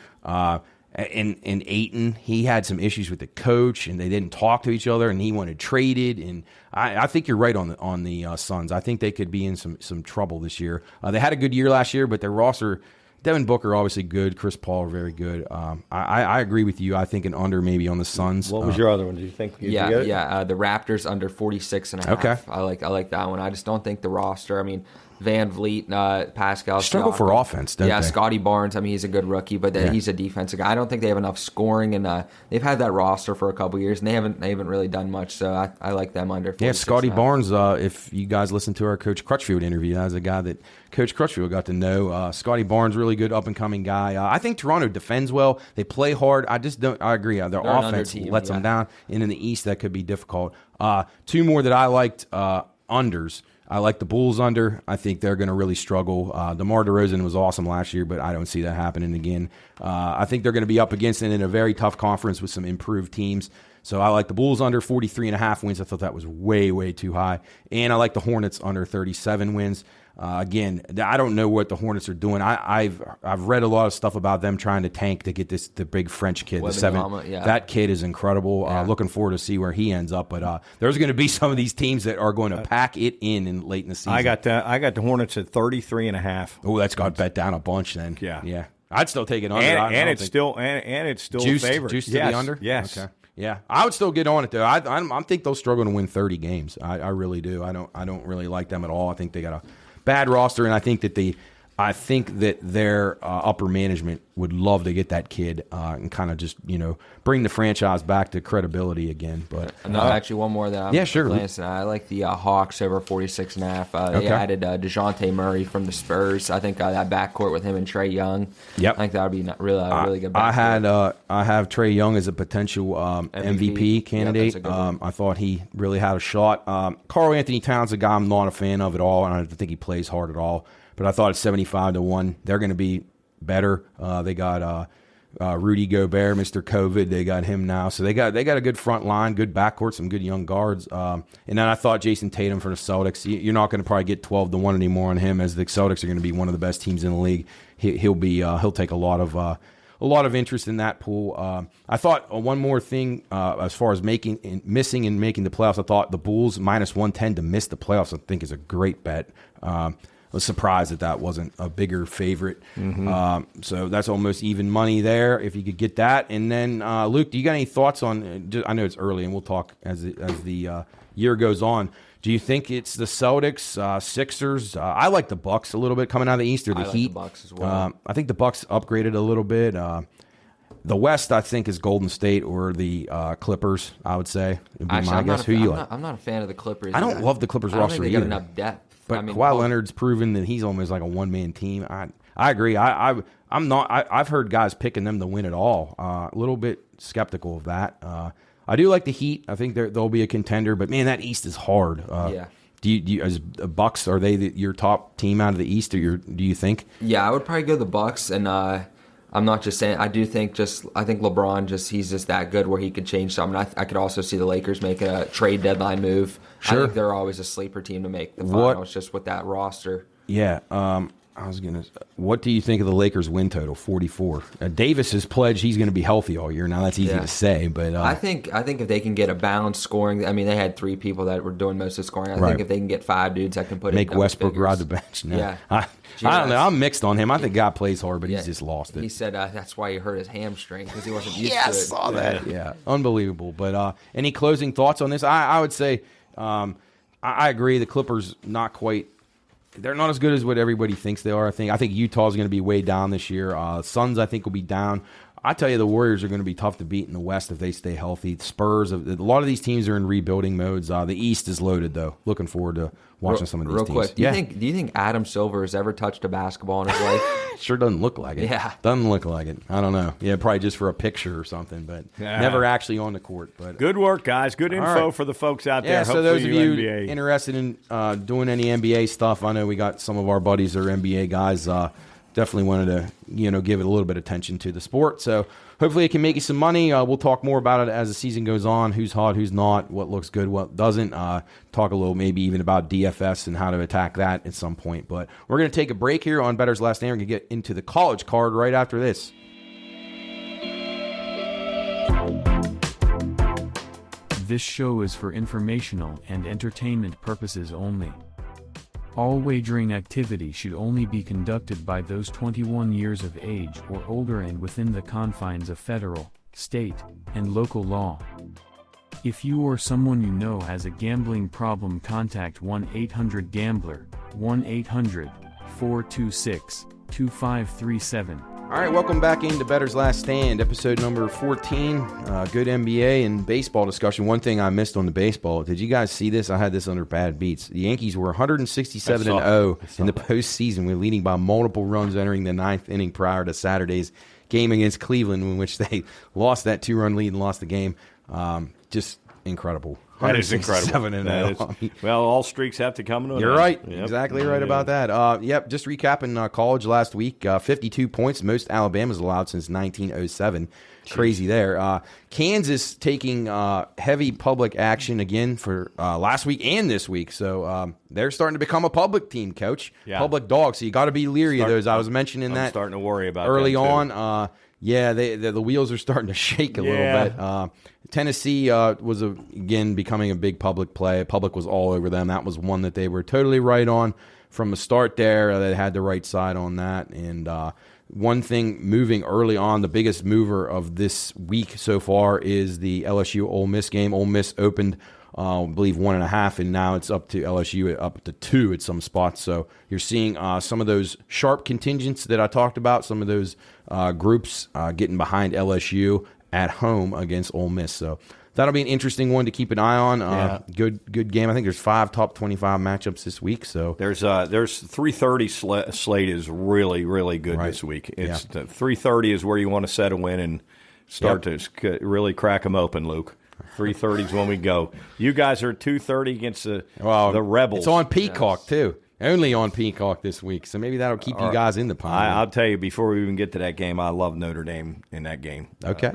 And Ayton, he had some issues with the coach, and they didn't talk to each other, and he wanted traded. And I think you're right on the Suns. I think they could be in some trouble this year. They had a good year last year, but their roster, Devin Booker obviously good, Chris Paul very good. I agree with you. I think an under maybe on the Suns. What was your other one? Did you think? The Raptors under 46.5. Okay, I like that one. I just don't think the roster. I mean, Van Vliet, Pascal struggle for offense, don't they? Scotty Barnes, I mean, he's a good rookie, but he's a defensive guy. I don't think they have enough scoring, and they've had that roster for a couple years, and they haven't really done much, so I like them under 46. Yeah, Scotty Barnes, if you guys listen to our Coach Crutchfield interview, that was a guy that Coach Crutchfield got to know. Scotty Barnes, really good up-and-coming guy. I think Toronto defends well. They play hard. I agree. Their offense lets them down, and in the East, that could be difficult. Two more that I liked, unders. I like the Bulls under. I think they're going to really struggle. DeMar DeRozan was awesome last year, but I don't see that happening again. I think they're going to be up against it in a very tough conference with some improved teams. So I like the Bulls under 43.5 wins. I thought that was way, way too high. And I like the Hornets under 37 wins. Again, I don't know what the Hornets are doing. I've read a lot of stuff about them trying to tank to get the big French kid, That kid is incredible. Looking forward to see where he ends up. But there's going to be some of these teams that are going to pack it in late in the season. I got the Hornets at 33.5. Oh, that's got bet down a bunch then. Yeah. I'd still take it under. And it's still favored. Juiced to the under. Yes. Okay. Yeah, I would still get on it though. I think they'll struggle to win 30 games. I really do. I don't really like them at all. I think they got a bad roster, and I think that I think that their upper management would love to get that kid and kind of just, bring the franchise back to credibility again. But actually, one more that I'm sure. glancing at. I like the Hawks over 46.5. They added DeJounte Murray from the Spurs. I think that backcourt with him and Trae Young. Yep. I think that would be really good backcourt. I have Trae Young as a potential MVP candidate. Yep, I thought he really had a shot. Karl Anthony Towns, a guy I'm not a fan of at all, and I don't think he plays hard at all. But I thought at 75-1, they're going to be better. They got Rudy Gobert, Mr. COVID. They got him now, so they got a good front line, good backcourt, some good young guards. And then I thought Jason Tatum for the Celtics. You're not going to probably get 12-1 anymore on him, as the Celtics are going to be one of the best teams in the league. He'll take a lot of interest in that pool. I thought one more thing as far as missing and making the playoffs. I thought the Bulls -110 to miss the playoffs, I think, is a great bet. I was surprised that wasn't a bigger favorite. So that's almost even money there if you could get that. And then, Luke, do you got any thoughts on I know it's early, and we'll talk as the year goes on. Do you think it's the Celtics, Sixers? I like the Bucks a little bit coming out of the East, or the Heat. The Bucks as well. I think the Bucks upgraded a little bit. The West, I think, is Golden State or the Clippers, I would say. Would be my guess. Who you like? I'm not a fan of the Clippers. I don't love the Clippers I don't roster think they got either. enough depth. But Kawhi Leonard's proven that he's almost like a one-man team. I agree. I'm not. I've heard guys picking them to win it all. A little bit skeptical of that. I do like the Heat. I think they'll be a contender. But man, that East is hard. Yeah. Do you as Bucks, are they your top team out of the East, or do you think? Yeah, I would probably go the Bucks, and I'm not just saying. I think LeBron he's just that good where he could change something. I could also see the Lakers making a trade deadline move. Sure. I think they're always a sleeper team to make the finals just with that roster. Yeah. What do you think of the Lakers' win total? 44. Davis has pledged he's going to be healthy all year. Now that's easy to say, but I think if they can get a balanced scoring, I mean they had 3 people that were doing most of the scoring. I think if they can get 5 dudes that can make Westbrook ride the bench. No. Yeah, I don't know. I'm mixed on him. I think God plays hard, but he's just lost it. He said that's why he hurt his hamstring because he wasn't used to it. I saw that. Yeah, unbelievable. But any closing thoughts on this? I would say I agree. The Clippers not quite. They're not as good as what everybody thinks they are. I think Utah's going to be way down this year. Suns, I think, will be down. I tell you, the Warriors are going to be tough to beat in the West if they stay healthy. The Spurs, a lot of these teams are in rebuilding modes. The East is loaded, though. Looking forward to watching some of these teams. Real quick, do you think Adam Silver has ever touched a basketball in his life? Sure doesn't look like it. Yeah. Doesn't look like it. I don't know. Yeah, probably just for a picture or something, but never actually on the court. But good work, guys. Good info for the folks out there. Yeah, so those of you NBA. interested in doing any NBA stuff, I know we got some of our buddies that are NBA guys. Definitely wanted to give it a little bit of attention to the sport. So hopefully it can make you some money. We'll talk more about it as the season goes on. Who's hot, who's not, what looks good, what doesn't. Talk a little maybe even about DFS and how to attack that at some point. But we're going to take a break here on Bettor's Last Name. We're going to get into the college card right after this. This show is for informational and entertainment purposes only. All wagering activity should only be conducted by those 21 years of age or older and within the confines of federal, state, and local law. If you or someone you know has a gambling problem, contact 1-800-GAMBLER, 1-800-426-2537. All right, welcome back into Bettor's Last Stand, episode number 14. Good NBA and baseball discussion. One thing I missed on the baseball, did you guys see this? I had this under bad beats. The Yankees were 167-0 in the postseason. We're leading by multiple runs entering the 9th inning prior to Saturday's game against Cleveland, in which they lost that 2-run lead and lost the game. Just incredible. That is incredible. Well, all streaks have to come to an end. You're right. Yep. Exactly right about that. Just recapping college last week, 52 points, most Alabama's allowed since 1907. Jeez. Crazy there. Kansas taking heavy public action again for last week and this week. So they're starting to become a public team, Coach. Yeah. Public dog. So you got to be leery of those. I was mentioning that. I'm starting to worry about early that on. The wheels are starting to shake a little bit. Tennessee was, again, becoming a big public play. Public was all over them. That was one that they were totally right on from the start there. They had the right side on that. And one thing moving early on, the biggest mover of this week so far is the LSU-Ole Miss game. Ole Miss opened I believe 1.5, and now it's up to LSU up to 2 at some spots. So you're seeing some of those sharp contingents that I talked about, some of those groups getting behind LSU at home against Ole Miss. So that'll be an interesting one to keep an eye on. Good game. I think there's 5 top 25 matchups this week. So there's 3:30 slate is really, really good this week. It's 3:30 is where you want to set a win and start to really crack them open, Luke. 3:30 is when we go. You guys are 2:30 against the Rebels. It's on Peacock too. Only on Peacock this week, so maybe that'll keep you guys in the pond. I'll tell you, before we even get to that game, I love Notre Dame in that game. Okay.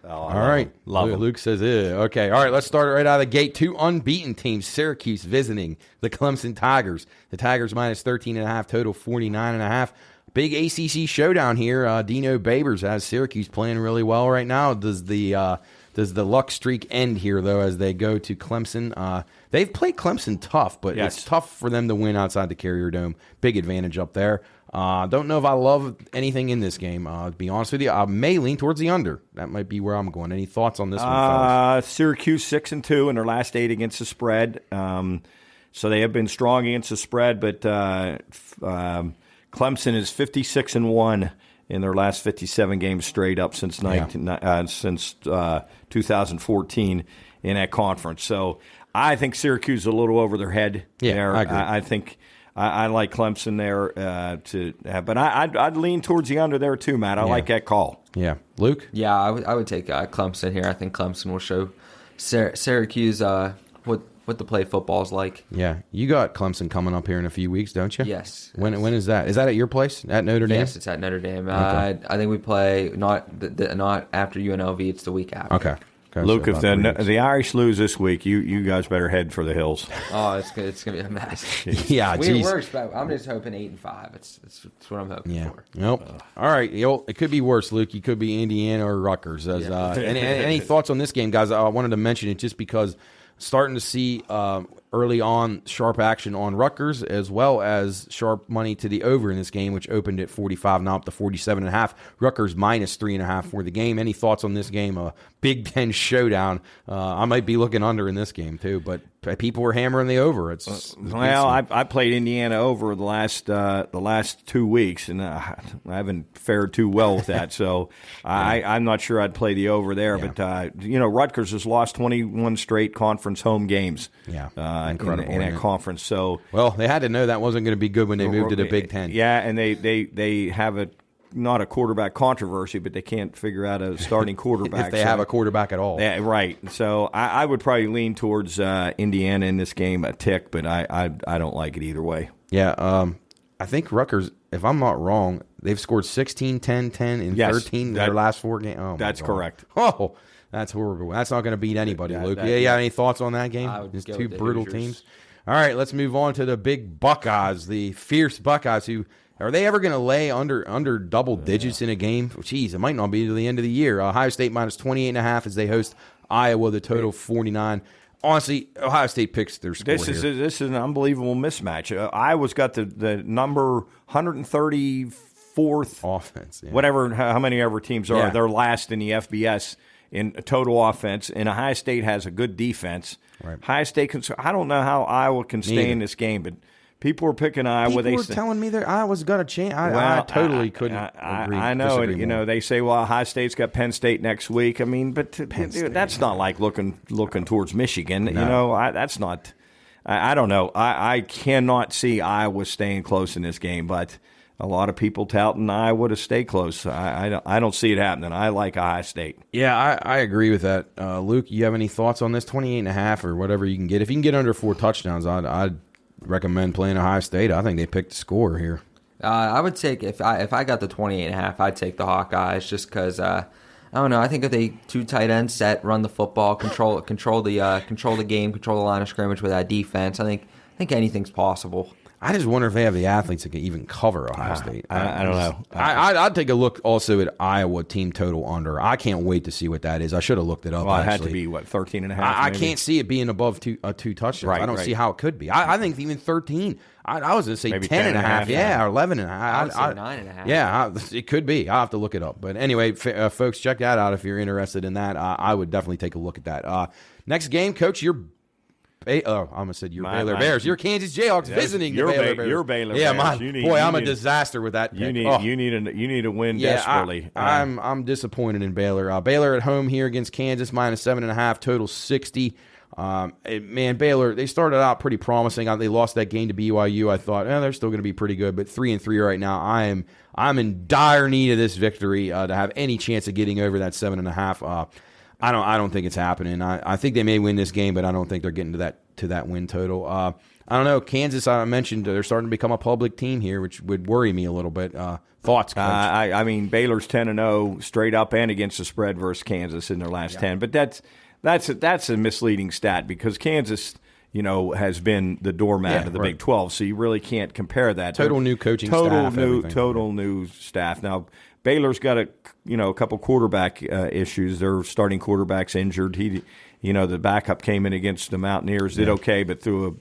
All right. Luke says, okay. All right, let's start it right out of the gate. 2 unbeaten teams, Syracuse visiting the Clemson Tigers. The Tigers minus 13.5, total 49.5. Big ACC showdown here. Dino Babers has Syracuse playing really well right now. Does the luck streak end here, though, as they go to Clemson? They've played Clemson tough, but it's tough for them to win outside the Carrier Dome. Big advantage up there. Don't know if I love anything in this game. To be honest with you, I may lean towards the under. That might be where I'm going. Any thoughts on this one, fellas? Syracuse 6-2 in their last 8 against the spread. So they have been strong against the spread, but Clemson is 56-1 in their last 57 games straight up since 2014 in that conference. So I think Syracuse is a little over their head there. I agree. I think I like Clemson there but I'd lean towards the under there too, Matt. I like that call. Yeah, Luke. Yeah, I would take Clemson here. I think Clemson will show Syracuse what the play football is like. Yeah, you got Clemson coming up here in a few weeks, don't you? Yes. When is that? Is that at your place at Notre Dame? Yes, it's at Notre Dame. Okay. I think we play not after UNLV. It's the week after. Okay. Luke, so if the Irish lose this week, you guys better head for the hills. Oh, it's gonna be a mess. Yeah, I'm just hoping 8-5. It's what I'm hoping for. Nope. All right, it could be worse, Luke. You could be Indiana or Rutgers. Any thoughts on this game, guys? I wanted to mention it just because starting to see early on sharp action on Rutgers, as well as sharp money to the over in this game, which opened at 45, now up to 47.5. Rutgers minus 3.5 for the game. Any thoughts on this game? A Big Ten showdown. I might be looking under in this game too, but people were hammering the over. I played Indiana over the last 2 weeks, and I haven't fared too well with that. So I'm not sure I'd play the over there. Yeah. But Rutgers has lost 21 straight conference home games. Yeah. Incredible in that conference. So they had to know that wasn't going to be good when they moved to the Big Ten. Yeah, and they have not a quarterback controversy, but they can't figure out a starting quarterback. If they have a quarterback at all. Yeah, right. So I would probably lean towards Indiana in this game a tick, but I don't like it either way. Yeah, I think Rutgers, if I'm not wrong, they've scored 16, 10, 10, and 13 in their last 4 games. Oh, that's correct. Oh, that's horrible. That's not going to beat anybody, Luke. Any thoughts on that game? Just 2 brutal teams. All right, let's move on to the big Buckeyes, the fierce Buckeyes. Who are they ever going to lay under double digits in a game? Jeez, it might not be to the end of the year. Ohio State minus 28.5 as they host Iowa. The total 49. Honestly, Ohio State picks their score This is an unbelievable mismatch. Iowa's got the number 134th offense, whatever, how many ever teams are. Yeah. They're last in the FBS in total offense, and Ohio State has a good defense. Right. Ohio State I don't know how Iowa can stay in this game, but people were picking Iowa. People were telling me that Iowa's got a chance. I totally couldn't agree. I know, and they say, well, Ohio State's got Penn State next week. I mean, but that's not like looking towards Michigan. No. That's not. I don't know. I cannot see Iowa staying close in this game, but a lot of people touting Iowa to stay close. I don't see it happening. I like Ohio State. Yeah, I agree with that. Luke, you have any thoughts on this 28.5 or whatever you can get? If you can get under 4 touchdowns, I'd recommend playing Ohio State. I think they picked the score here. I would take if I got the 28.5, I'd take the Hawkeyes just because I don't know. I think if they 2 tight ends set, run the football, control the game, control the line of scrimmage with that defense, I think anything's possible. I just wonder if they have the athletes that can even cover Ohio State. I don't know. I'd take a look also at Iowa team total under. I can't wait to see what that is. I should have looked it up. Well, it had to be, 13.5? I can't see it being above 2 touchdowns. Right, I don't see how it could be. I think even 13. I was going to say maybe 10.5. Yeah, or 11.5. I would say 9.5. Yeah, it could be. I'll have to look it up. But anyway, folks, check that out if you're interested in that. I would definitely take a look at that. Next game, Coach, your I almost said your Baylor Bears. Your Kansas Jayhawks visiting the Baylor Bears. Your Baylor Bears. I'm a disaster with that. You need a win desperately. I'm disappointed in Baylor. Baylor at home here against Kansas, -7.5, total 60. Baylor, they started out pretty promising. They lost that game to BYU. I thought, they're still going to be pretty good, but 3-3 right now. I'm in dire need of this victory to have any chance of getting over that 7.5. I don't think it's happening. I think they may win this game, but I don't think they're getting to that win total. I don't know. Kansas, I mentioned, they're starting to become a public team here, which would worry me a little bit. Thoughts, Coach? Baylor's 10-0 straight up and against the spread versus Kansas in their last 10, but that's a misleading stat because Kansas, has been the doormat of the Big 12, so you really can't compare that. Total new coaching staff. Total new staff. Now, Baylor's got a couple quarterback issues. Their starting quarterback's injured. The backup came in against the Mountaineers, did okay, but threw a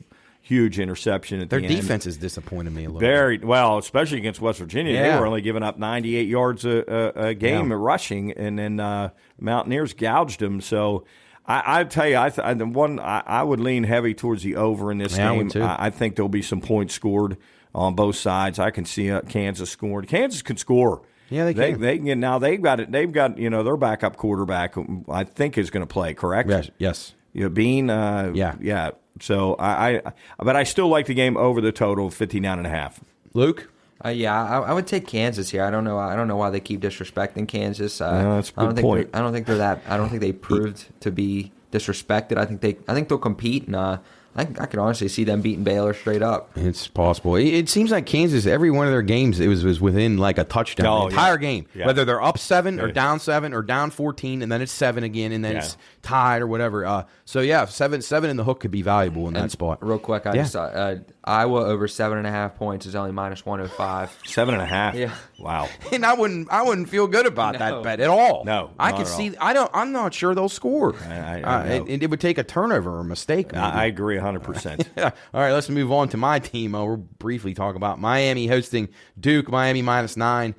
huge interception at the end. Their defense has disappointed me a little bit. Well, especially against West Virginia. Yeah. They were only giving up 98 yards a game rushing, and then Mountaineers gouged them. So I tell you, I would lean heavy towards the over in this game. I think there'll be some points scored on both sides. I can see Kansas scoring. Kansas can score. Yeah, they can. They can. Now they've got it. They've got their backup quarterback. I think is going to play. Correct. Yes. Bean. Yeah. So but I still like the game over the total of 59.5. Luke. I would take Kansas here. I don't know why they keep disrespecting Kansas. That's a good point. I don't think they're that. I don't think they proved to be disrespected. I think they'll compete, and I could honestly see them beating Baylor straight up. It's possible. It seems like Kansas, every one of their games, it was within like a touchdown the entire game. Yeah. Whether they're up 7 or down 7 or down 14, and then it's 7 again, and then it's tied or whatever. 7 in the hook could be valuable in that spot. Real quick, I just saw Iowa over 7.5 points is only -105. 7.5. Yeah. Wow. And I wouldn't feel good about that bet at all. No, I can see. I'm not sure they'll score. It would take a turnover or a mistake. I agree 100%. All right, let's move on to my team. We'll briefly talk about Miami hosting Duke. Miami -9.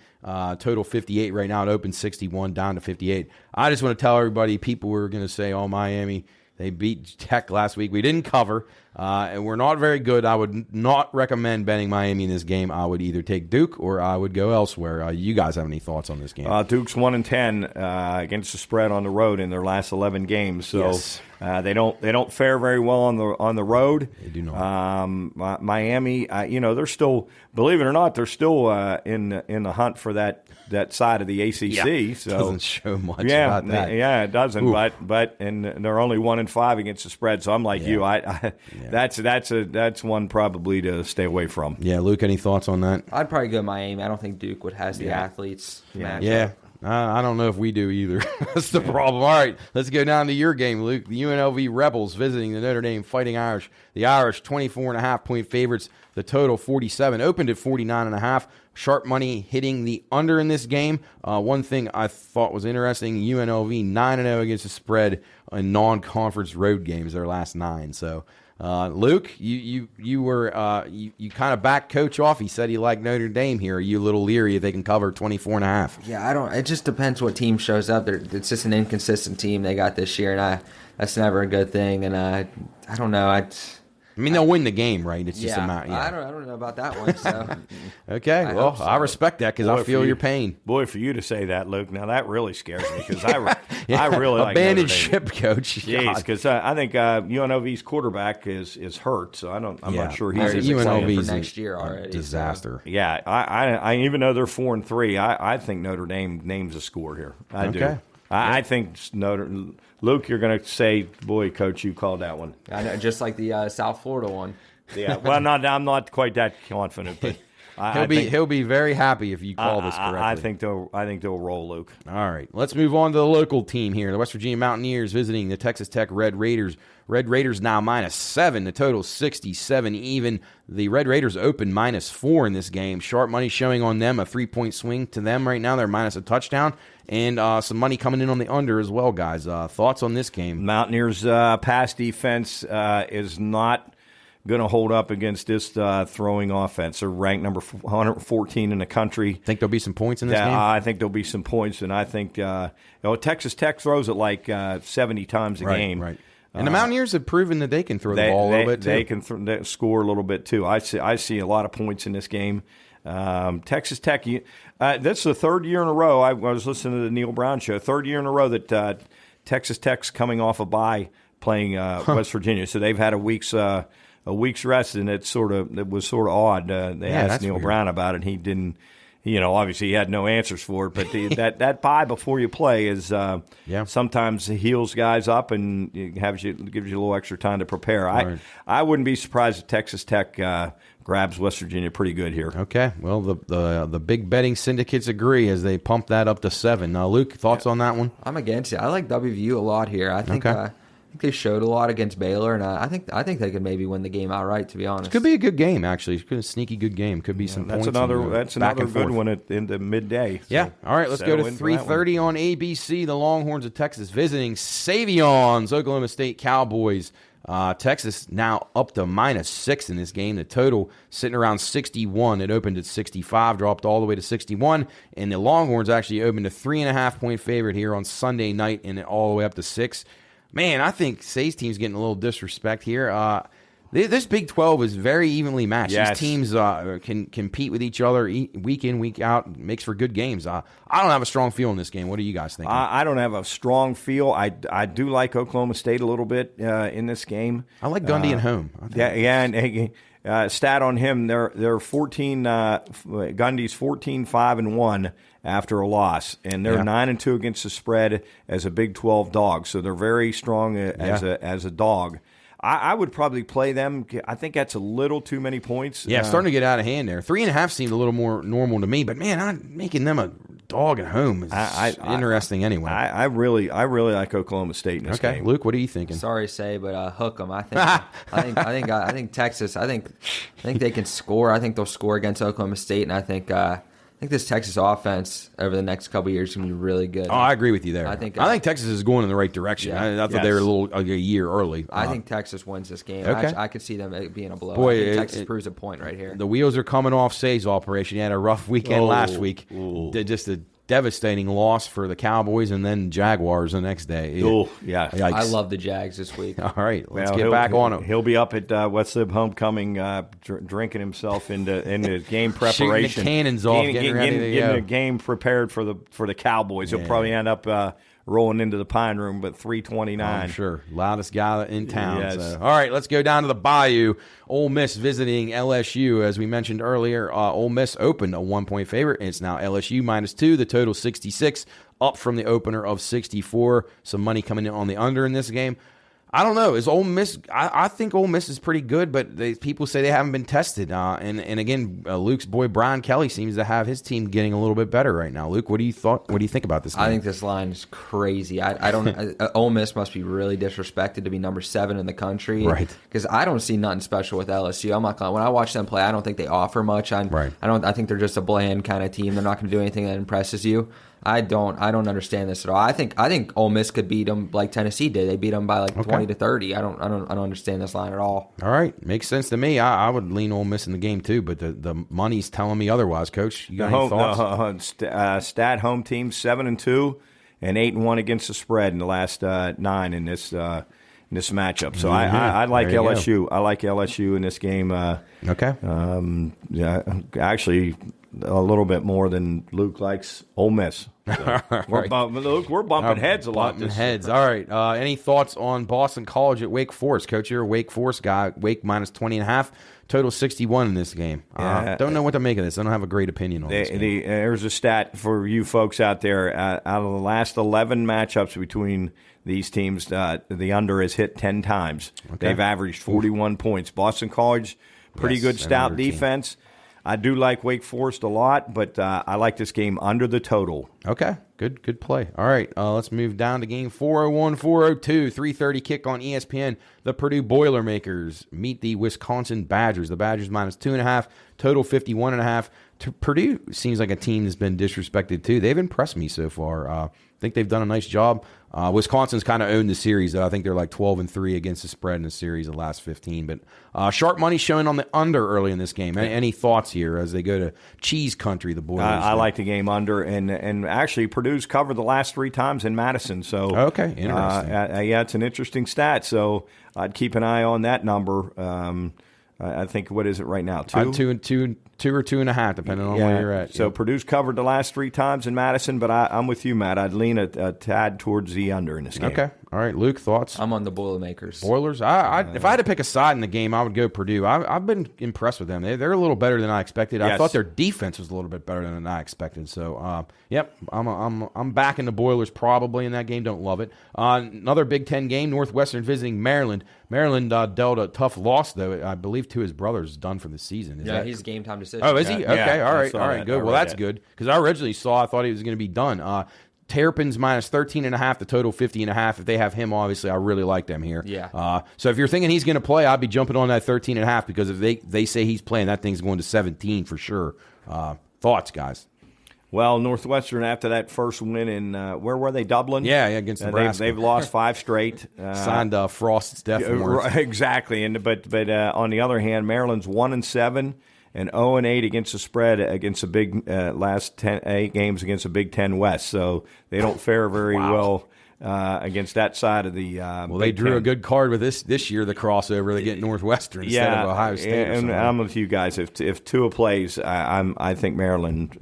Total 58 right now. It opened 61 down to 58. I just want to tell everybody, people were going to say, Miami, they beat Tech last week. We didn't cover, and we're not very good. I would not recommend betting Miami in this game. I would either take Duke or I would go elsewhere. You guys have any thoughts on this game? Duke's 1-10 against the spread on the road in their last 11 games. So yes. They don't fare very well on the road. They do not. Miami, they're still, believe it or not, they're still in the hunt for that side of the ACC. Yeah. So doesn't show much about that. Yeah, it doesn't. Ooh. But they're only 1-5 against the spread. So I'm like you. That's one probably to stay away from. Yeah, Luke, any thoughts on that? I'd probably go Miami. I don't think Duke has the athletes. Yeah. I don't know if we do either. That's the problem. All right, let's go down to your game, Luke. The UNLV Rebels visiting the Notre Dame Fighting Irish. The Irish, 24.5-point favorites. The total, 47. Opened at 49.5. Sharp money hitting the under in this game. One thing I thought was interesting, UNLV 9-0 against the spread in non-conference road games, their last 9. So, Luke, you kind of backed Coach off. He said he liked Notre Dame here. Are you a little leery if they can cover 24.5? Yeah, it just depends what team shows up. It's just an inconsistent team they got this year, and that's never a good thing. And I don't know. They'll win the game, right? It's just I don't know about that one. So. Okay, I respect that because I feel your pain. Boy, for you to say that, Luke, now that really scares me because I really like abandoned ship, Coach. Jeez, because I think UNLV's quarterback is hurt, so I'm not sure he's UNLV for next year already. Disaster. So. Yeah, I even though they're 4-3, I think Notre Dame names a score here. I do. I think Luke, you're going to say, boy, Coach, you called that one. I know, just like the South Florida one. Yeah, well, I'm not quite that confident, but he'll be very happy if you call this correctly. I think they'll roll, Luke. All right, let's move on to the local team here. The West Virginia Mountaineers visiting the Texas Tech Red Raiders. Red Raiders now -7. The total 67 even. The Red Raiders open -4 in this game. Sharp money showing on them. A 3-point swing to them right now. They're minus a touchdown. And some money coming in on the under as well, guys. Thoughts on this game? Mountaineers' pass defense is not going to hold up against this throwing offense. They're ranked number 114 in the country. Think there'll be some points in this game? I think there'll be some points, and I think Texas Tech throws it like 70 times a game. Right. And the Mountaineers have proven that they can throw the ball a little bit, too. They can score a little bit, too. I see a lot of points in this game. Texas Tech, that's the third year in a row. I was listening to the Neil Brown show. Third year in a row that Texas Tech's coming off a bye playing West Virginia. So they've had a week's rest, and it was sort of odd. They asked Neil Brown about it. He didn't. Obviously he had no answers for it, but that bye before you play is sometimes heals guys up and gives you a little extra time to prepare. Right. I wouldn't be surprised if Texas Tech grabs West Virginia pretty good here. Okay, well the big betting syndicates agree as they pump that up to 7. Now, Luke, thoughts on that one? I'm against it. I like WVU a lot here. I think they showed a lot against Baylor, and I think they could maybe win the game outright. To be honest, it could be a good game. Actually, it's a sneaky good game. Could be some points. That's another good one in the midday. So yeah. All right, let's go to 3:30 on ABC. The Longhorns of Texas visiting Savion's Oklahoma State Cowboys. Texas now up to -6 in this game. The total sitting around 61. It opened at 65, dropped all the way to 61, and the Longhorns actually opened a 3.5-point favorite here on Sunday night, and all the way up to 6. Man, I think Say's team's getting a little disrespect here. This Big 12 is very evenly matched. Yes. These teams can compete with each other week in, week out. Makes for good games. I don't have a strong feel in this game. What do you guys think? I don't have a strong feel. I do like Oklahoma State a little bit in this game. I like Gundy at home. And stat on him, they're 14. Gundy's 14-5-1 after a loss, and they're 9-2 against the spread as a Big 12 dog. So they're very strong as a dog. I would probably play them. I think that's a little too many points. Yeah, starting to get out of hand there. 3.5 seemed a little more normal to me, but man, I'm making them a dog at home is interesting anyway. I really like Oklahoma State in this game. Okay, Luke, what are you thinking? Sorry to say, but hook them. I think Texas. I think they can score. I think they'll score against Oklahoma State, and I think this Texas offense over the next couple of years is going to be really good. Oh, I agree with you there. I think Texas is going in the right direction. Yeah. I thought they were a year early. I think Texas wins this game. Okay. I could see them being a blowout. Boy, I think Texas proves a point right here. The wheels are coming off Say's operation. He had a rough weekend last week. Just a devastating loss for the Cowboys and then Jaguars the next day. Oh, yeah. Yikes. I love the Jags this week. All right, let's get back on him. He'll be up at West Sib Homecoming drinking himself into game preparation. Shooting the cannons off, getting a game prepared for the Cowboys. He'll probably end up rolling into the Pine Room, but 3:29. I'm sure. Loudest guy in town. Yes. So. All right, let's go down to the Bayou. Ole Miss visiting LSU. As we mentioned earlier, Ole Miss opened a 1-point favorite. It's now LSU -2. The total 66, up from the opener of 64. Some money coming in on the under in this game. I don't know. Is Ole Miss? I think Ole Miss is pretty good, but people say they haven't been tested. And again, Luke's boy Brian Kelly seems to have his team getting a little bit better right now. Luke, what do you think about this game? I think this line is crazy. I don't. Ole Miss must be really disrespected to be number 7 in the country, right? Because I don't see nothing special with LSU. I'm not gonna. When I watch them play, I don't think they offer much. Right. I think they're just a bland kind of team. They're not going to do anything that impresses you. I don't understand this at all. I think Ole Miss could beat them like Tennessee did. They beat them by 20 to 30. I don't understand this line at all. All right, makes sense to me. I would lean Ole Miss in the game too, but the money's telling me otherwise. Coach, you got any thoughts? Stat home team 7-2 and 8-1 against the spread in the last 9 in this matchup. So I like LSU. I like LSU in this game. Okay. Actually, a little bit more than Luke likes Ole Miss. So we're bumping heads a lot. All right. Any thoughts on Boston College at Wake Forest? Coach, you're a Wake Forest guy. Wake -20.5. Total 61 in this game. Don't know what to make of this. I don't have a great opinion on this game. There's a stat for you folks out there. Out of the last 11 matchups between these teams, the under has hit 10 times. Okay. They've averaged 41 points. Boston College, pretty good stout defense. I do like Wake Forest a lot, but I like this game under the total. Okay, good play. All right, let's move down to game 401, 402, 3:30 kick on ESPN. The Purdue Boilermakers meet the Wisconsin Badgers. The Badgers -2.5, total 51.5. Purdue seems like a team that's been disrespected too. They've impressed me so far. I think they've done a nice job. Wisconsin's kind of owned the series, though. I think they're like 12-3 against the spread in the series the last 15. But sharp money showing on the under early in this game. Any thoughts here as they go to cheese country, the Boilers? I like the game under, and actually Purdue's covered the last 3 times in Madison. So okay, interesting. Yeah, it's an interesting stat. So I'd keep an eye on that number. I think, what is it right now? 2 or 2.5, depending on where you're at. So Purdue's covered the last 3 times in Madison, but I'm with you, Matt. I'd lean a tad towards the under in this game. Okay. All right, Luke, thoughts? I'm on the Boilermakers. Boilers? If I had to pick a side in the game, I would go Purdue. I've been impressed with them. They're a little better than I expected. Yes. I thought their defense was a little bit better than I expected. So, yep, I'm backing the Boilers probably in that game. Don't love it. Another Big Ten game, Northwestern visiting Maryland. Maryland dealt a tough loss, though. I believe to his brother's done for the season. He's game time decision. Oh, is he? Yeah, Okay, all I right, saw that. good. Well, that's good because I originally I thought he was going to be done. Terrapins minus 13.5, the total 50.5. If they have him, obviously, I really like them here. Yeah. So if you're thinking he's going to play, I'd be jumping on that 13.5 because if they say he's playing, that thing's going to 17 for sure. Thoughts, guys? Well, Northwestern, after that first win in, where were they, Dublin? Yeah, against Nebraska. They've lost 5 straight. Signed Frost's death warrant. Exactly. But on the other hand, Maryland's 1-7 and 0-8 against the spread against a big last 8 games against a Big Ten West. So they don't fare very well against that side of the. Well, they drew a good card with this year. The crossover, they get Northwestern instead of Ohio State. And I'm with you guys. If Tua plays, I think Maryland,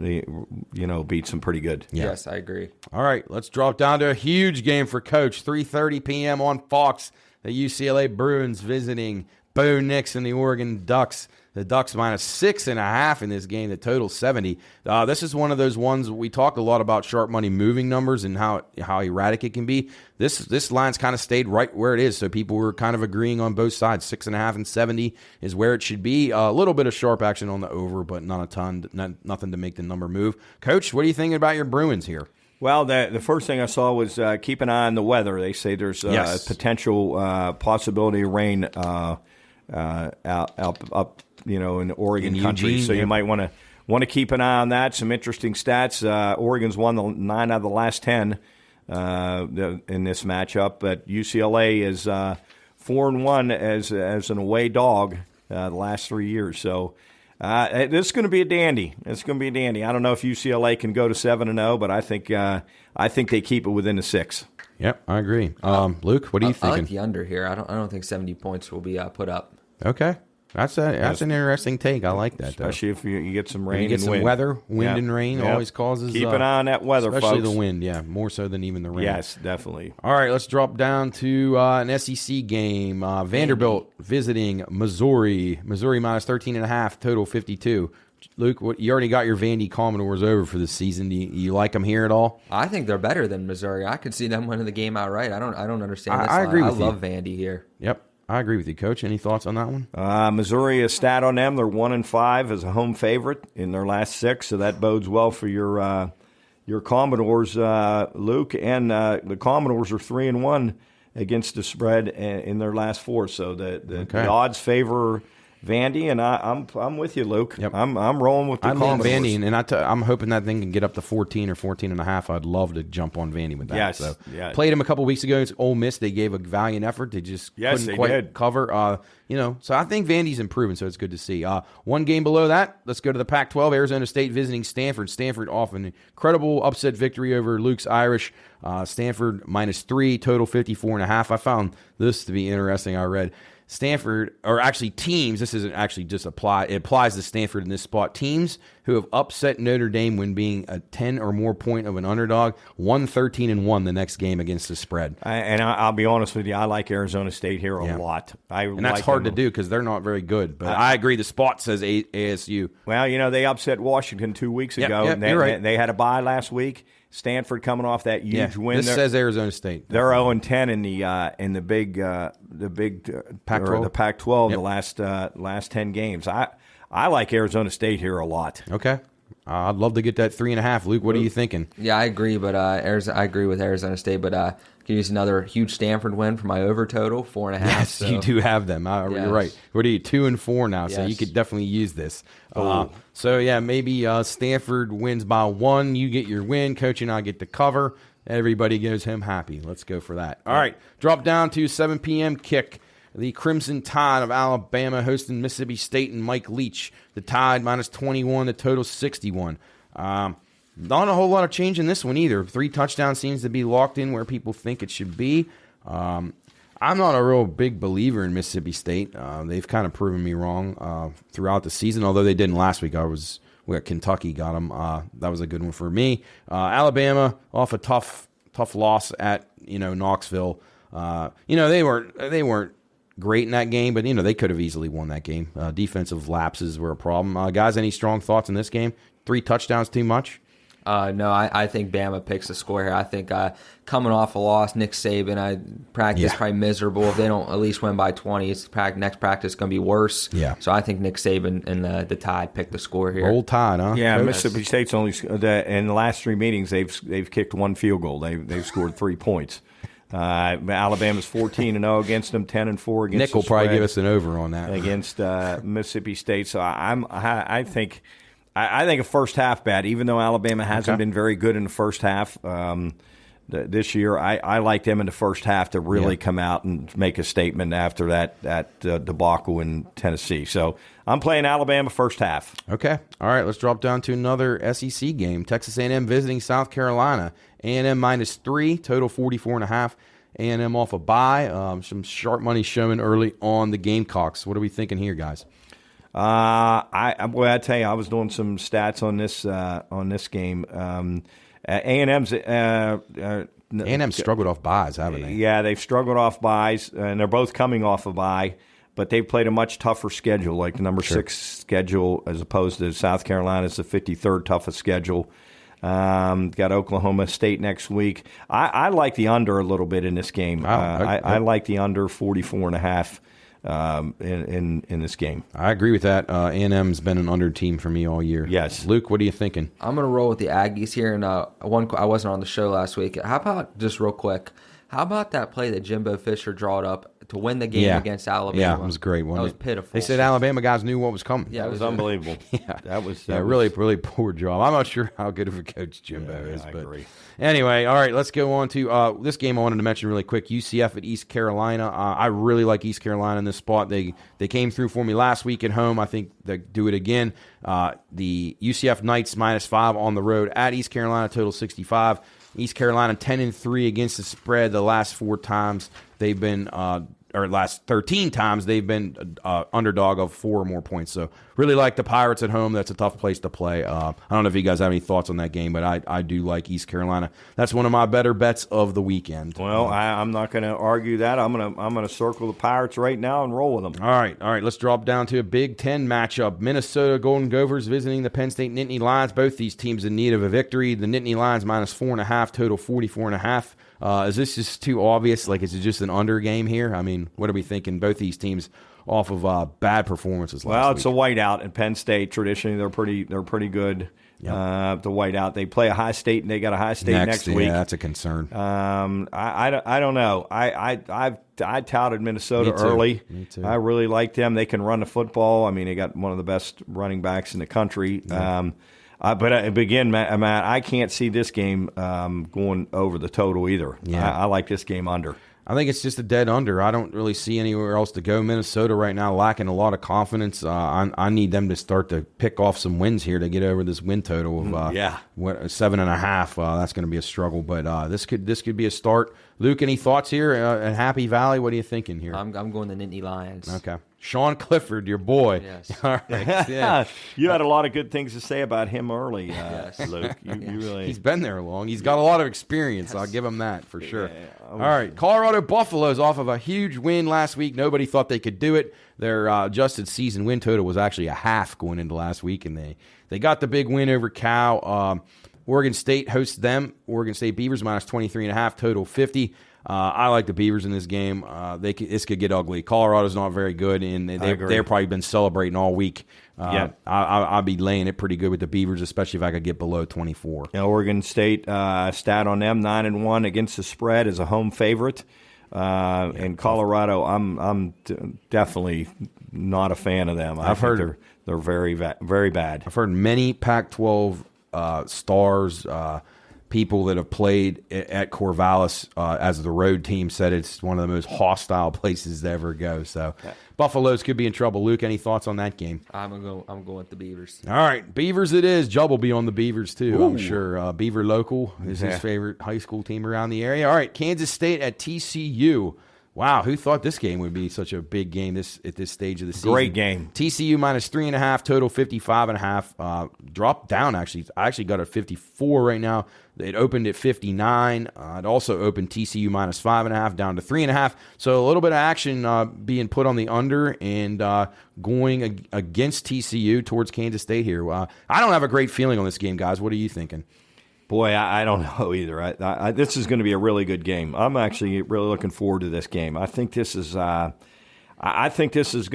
beats them pretty good. Yeah. Yes, I agree. All right, let's drop down to a huge game for Coach. 3:30 p.m. on Fox. The UCLA Bruins visiting Bo Nix and the Oregon Ducks. The Ducks minus 6.5 in this game. The total 70. This is one of those ones we talked a lot about sharp money moving numbers and how erratic it can be. This line's kind of stayed right where it is, so people were kind of agreeing on both sides. 6.5 and 70 is where it should be. A little bit of sharp action on the over, but not a ton. Nothing to make the number move. Coach, what are you thinking about your Bruins here? Well, the first thing I saw was keep an eye on the weather. They say there's a potential possibility of rain up in Oregon country. Eugene, so you might want to keep an eye on that. Some interesting stats. Oregon's won 9 out of the last 10 in this matchup, but UCLA is 4-1 as an away dog the last 3 years. So this is going to be a dandy. It's going to be a dandy. I don't know if UCLA can go to 7-0, but I think they keep it within the 6. Yep, I agree. Luke, what are you thinking? I like the under here. I don't think 70 points will be put up. Okay. That's an interesting take. I like that, especially if you get some rain. You get some wind. weather, and rain always causes. Keep an eye on that weather, especially folks. the wind. Yeah, more so than even the rain. Yes, definitely. All right, let's drop down to an SEC game. Vanderbilt visiting Missouri. Missouri minus 13.5, total 52. Luke, you already got your Vandy Commodores over for this season. Do you like them here at all? I think they're better than Missouri. I could see them winning the game outright. I don't understand this. I agree with you. I love Vandy here. Yep. I agree with you, Coach. Any thoughts on that one? Missouri, a stat on them, they're 1-5 as a home favorite in their last 6, so that bodes well for your Commodores, Luke. And the Commodores are 3-1 against the spread in their last 4, so the odds favor Vandy, and I'm with you, Luke. Yep. I'm rolling with the Commodores. I Vandy, and I'm hoping that thing can get up to 14 or 14.5. I'd love to jump on Vandy with that. Yes, so, yeah. Played him a couple weeks ago. It's Ole Miss. They gave a valiant effort. They just couldn't quite cover. So I think Vandy's improving, so it's good to see. One game below that, let's go to the Pac-12. Arizona State visiting Stanford. Stanford off an incredible upset victory over Luke's Irish. Stanford minus 3, total 54.5. I found this to be interesting. I read Stanford, or actually teams, this isn't actually just it applies to Stanford in this spot. Teams who have upset Notre Dame when being a 10 or more point of an underdog, 13-1 the next game against the spread. I'll be honest with you, I like Arizona State here a lot. And that's hard to do because they're not very good. But I agree, the spot says ASU. Well, they upset Washington 2 weeks ago. Yep, you're right. They had a bye last week. Stanford coming off that huge win. This says Arizona State. They're 0-10 in the big Pac-12. Or the Pac-12 the last 10 games. I like Arizona State here a lot. Okay. I'd love to get that 3.5. Luke, what are you thinking? Yeah, I agree, but I agree with Arizona State, but Can use another huge Stanford win for my over total, 4.5. Yes, so. you do have them. You're Yes. right. What are you, 2 and 4 now? So you Yes. could definitely use this. So yeah, maybe Stanford wins by 1. You get your win. Coach and I get the cover. Everybody goes home happy. Let's go for that. All right, drop down to 7 p.m. kick. The Crimson Tide of Alabama hosting Mississippi State and Mike Leach. The Tide minus 21, the total 61. Not a whole lot of change in this one either. 3 touchdowns seems to be locked in where people think it should be. I'm not a real big believer in Mississippi State. They've kind of proven me wrong throughout the season, although they didn't last week. Kentucky got them. That was a good one for me. Alabama off a tough loss at Knoxville. They weren't great in that game, but they could have easily won that game. Defensive lapses were a problem. Guys, any strong thoughts in this game? 3 touchdowns too much? No, I think Bama picks the score here. I think coming off a loss, Nick Saban, practice probably miserable. If they don't at least win by 20, next practice going to be worse. Yeah. So I think Nick Saban and the Tide pick the score here. Old Tide, huh? Yeah, Mississippi State's only in the last 3 meetings they've kicked 1 field goal. They've scored 3 points. Alabama's 14-0 against them, 10-4 against. Nick will probably give us an over on that against Mississippi State. So I think a first half bet, even though Alabama hasn't been very good in the first half this year. I like them in the first half to really come out and make a statement after that debacle in Tennessee. So I'm playing Alabama first half. Okay. All right, let's drop down to another SEC game. Texas A&M visiting South Carolina. A&M minus 3, total 44.5. A&M off a bye. Some sharp money showing early on the Gamecocks. What are we thinking here, guys? I tell you, I was doing some stats on this game. A&M's A&M struggled off buys, haven't they? Yeah, they've struggled off buys, and they're both coming off a bye. But they've played a much tougher schedule, like the number 6 schedule, as opposed to South Carolina's the 53rd toughest schedule. Got Oklahoma State next week. I like the under a little bit in this game. I like the under 44.5 in this game. I agree with that. A&M's been an under team for me all year. Yes. Luke, what are you thinking? I'm going to roll with the Aggies here. And I wasn't on the show last week. How about, just real quick, how about that play that Jimbo Fisher drawed up to win the game against Alabama? Yeah, it was great. That was pitiful. They said Alabama guys knew what was coming. Yeah, it was unbelievable. That was really poor job. I'm not sure how good of a coach Jimbo is. I but agree. Anyway, all right, let's go on to this game I wanted to mention really quick. UCF at East Carolina. I really like East Carolina in this spot. They came through for me last week at home. I think they do it again. The UCF Knights minus 5 on the road at East Carolina, total 65. East Carolina 10-3 against the spread the last 4 times they've been last 13 times they've been underdog of 4 or more points. So really like the Pirates at home. That's a tough place to play. I don't know if you guys have any thoughts on that game, but I do like East Carolina. That's one of my better bets of the weekend. Well, I'm not going to argue that. I'm going to circle the Pirates right now and roll with them. All right. Let's drop down to a Big Ten matchup. Minnesota Golden Gophers visiting the Penn State Nittany Lions. Both these teams in need of a victory. The Nittany Lions minus 4.5, total 44.5. Is this just too obvious? Like, is it just an under game here? I mean, what are we thinking? Both these teams off of bad performances last week. Well, it's a whiteout at Penn State. Traditionally, they're pretty good. The whiteout. They play Ohio State, and they got Ohio State next week. Yeah, that's a concern. I don't know. I touted Minnesota early. Me too. I really like them. They can run the football. I mean, they got one of the best running backs in the country. Yeah. But again, Matt, I can't see this game going over the total either. Yeah. I like this game under. I think it's just a dead under. I don't really see anywhere else to go. Minnesota right now lacking a lot of confidence. I need them to start to pick off some wins here to get over this win total of 7.5. That's going to be a struggle, but this could be a start. Luke, any thoughts here at Happy Valley? What are you thinking here? I'm going the Nittany Lions. Okay. Sean Clifford, your boy. Yes. All right. Yeah. You had a lot of good things to say about him early, Yes. Luke. You really. He's been there long. He's got a lot of experience. I'll give him that for sure. Yeah. All right. Colorado Buffaloes off of a huge win last week. Nobody thought they could do it. Their adjusted season win total was actually a half going into last week, and they got the big win over Cal. Oregon State hosts them. Oregon State Beavers minus 23.5, total 50. I like the Beavers in this game. This could get ugly. Colorado's not very good, and they've probably been celebrating all week. I'll be laying it pretty good with the Beavers, especially if I could get below 24. Oregon State stat on them 9-1 against the spread as a home favorite. In Colorado, I'm definitely not a fan of them. I've heard they're very very bad. I've heard many Pac-12 stars, people that have played at Corvallis as the road team, said it's one of the most hostile places to ever go. So Buffaloes could be in trouble. Luke, any thoughts on that game? I'm going with the Beavers. All right, Beavers it is. Jubb will be on the Beavers too, I'm sure. Beaver Local is his favorite high school team around the area. All right, Kansas State at TCU. Wow, who thought this game would be such a big game at this stage of the season? Great game. TCU -3.5, total 55.5. Dropped down, actually. I actually got it 54 right now. It opened at 59. It also opened TCU -5.5 down to 3.5. So a little bit of action being put on the under and going against TCU towards Kansas State here. I don't have a great feeling on this game, guys. What are you thinking? Boy, I don't know either. This is going to be a really good game. I'm actually really looking forward to this game. I think this is going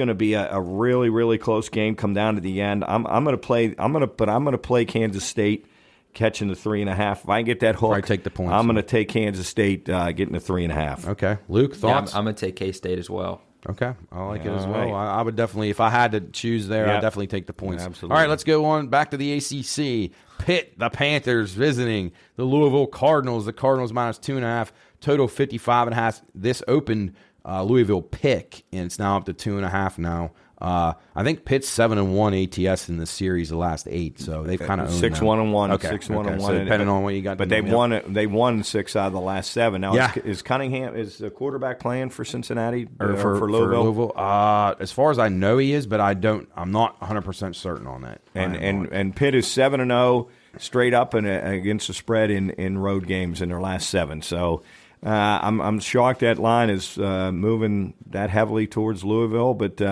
to be a really really close game. Come down to the end. I'm going to play Kansas State catching the 3.5. If I can get that hook, I take the points. I'm going to take Kansas State getting the 3.5. Okay, Luke, thoughts? Yeah, I'm going to take K-State as well. Okay, I like it as well. Right. I would definitely, if I had to choose there, I'd definitely take the points. Absolutely. All right, let's go on back to the ACC. Pitt, the Panthers, visiting the Louisville Cardinals. The Cardinals -2.5, total 55.5. This opened Louisville pick, and it's now up to 2.5 now. I think Pitt's 7-1 ATS in the series, the last 8, so they've kind of owned 6-1-1. Okay. 6-1-1. So depending on what you got. But they won 6 out of the last 7. Now, is the quarterback playing for Cincinnati or for Louisville? As far as I know, he is, but I'm not 100% certain on that. And Pitt is 7-0 straight up and against the spread in road games in their last 7. So I'm shocked that line is moving that heavily towards Louisville, but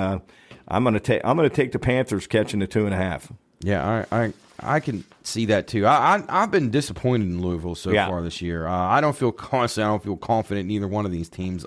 I'm going to take the Panthers catching the 2.5. Yeah, I can see that too. I've been disappointed in Louisville so far this year. I don't feel confident in either one of these teams.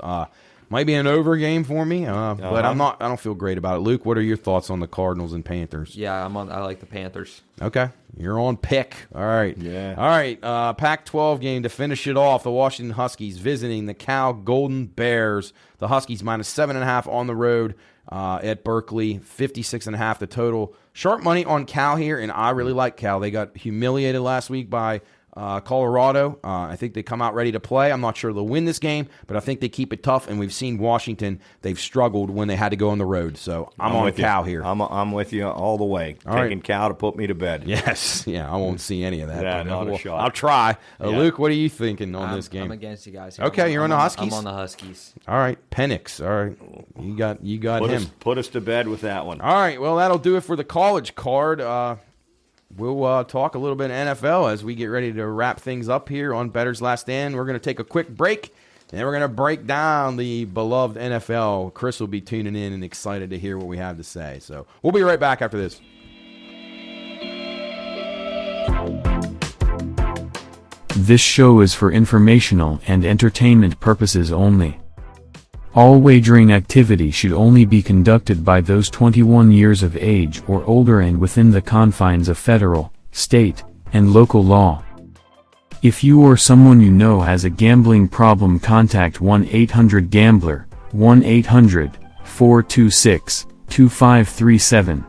Might be an over game for me, but I don't feel great about it. Luke, what are your thoughts on the Cardinals and Panthers? Yeah, I like the Panthers. Okay, you're on pick. All right. Yeah. All right. Pac-12 game to finish it off. The Washington Huskies visiting the Cal Golden Bears. The Huskies -7.5 on the road at Berkeley. 56.5 the total. Sharp money on Cal here, and I really like Cal. They got humiliated last week by Colorado. I think they come out ready to play. I'm not sure they'll win this game, but I think they keep it tough, and we've seen Washington. They've struggled when they had to go on the road, so I'm on Cal here. I'm with you all the way. Taking Cal to put me to bed. Yes. Yeah, I won't see any of that. Yeah, not a shot. I'll try. Luke, what are you thinking on this game? I'm against you guys here. Okay, you're on the Huskies? I'm on the Huskies. All right, Penix. All right, you got him. Put us to bed with that one. All right, well, that'll do it for the college card. We'll talk a little bit of NFL as we get ready to wrap things up here on Bettor's Last Stand. We're going to take a quick break, and then we're going to break down the beloved NFL. Chris will be tuning in and excited to hear what we have to say. So we'll be right back after this. This show is for informational and entertainment purposes only. All wagering activity should only be conducted by those 21 years of age or older and within the confines of federal, state, and local law. If you or someone you know has a gambling problem, contact 1-800-GAMBLER, 1-800-426-2537.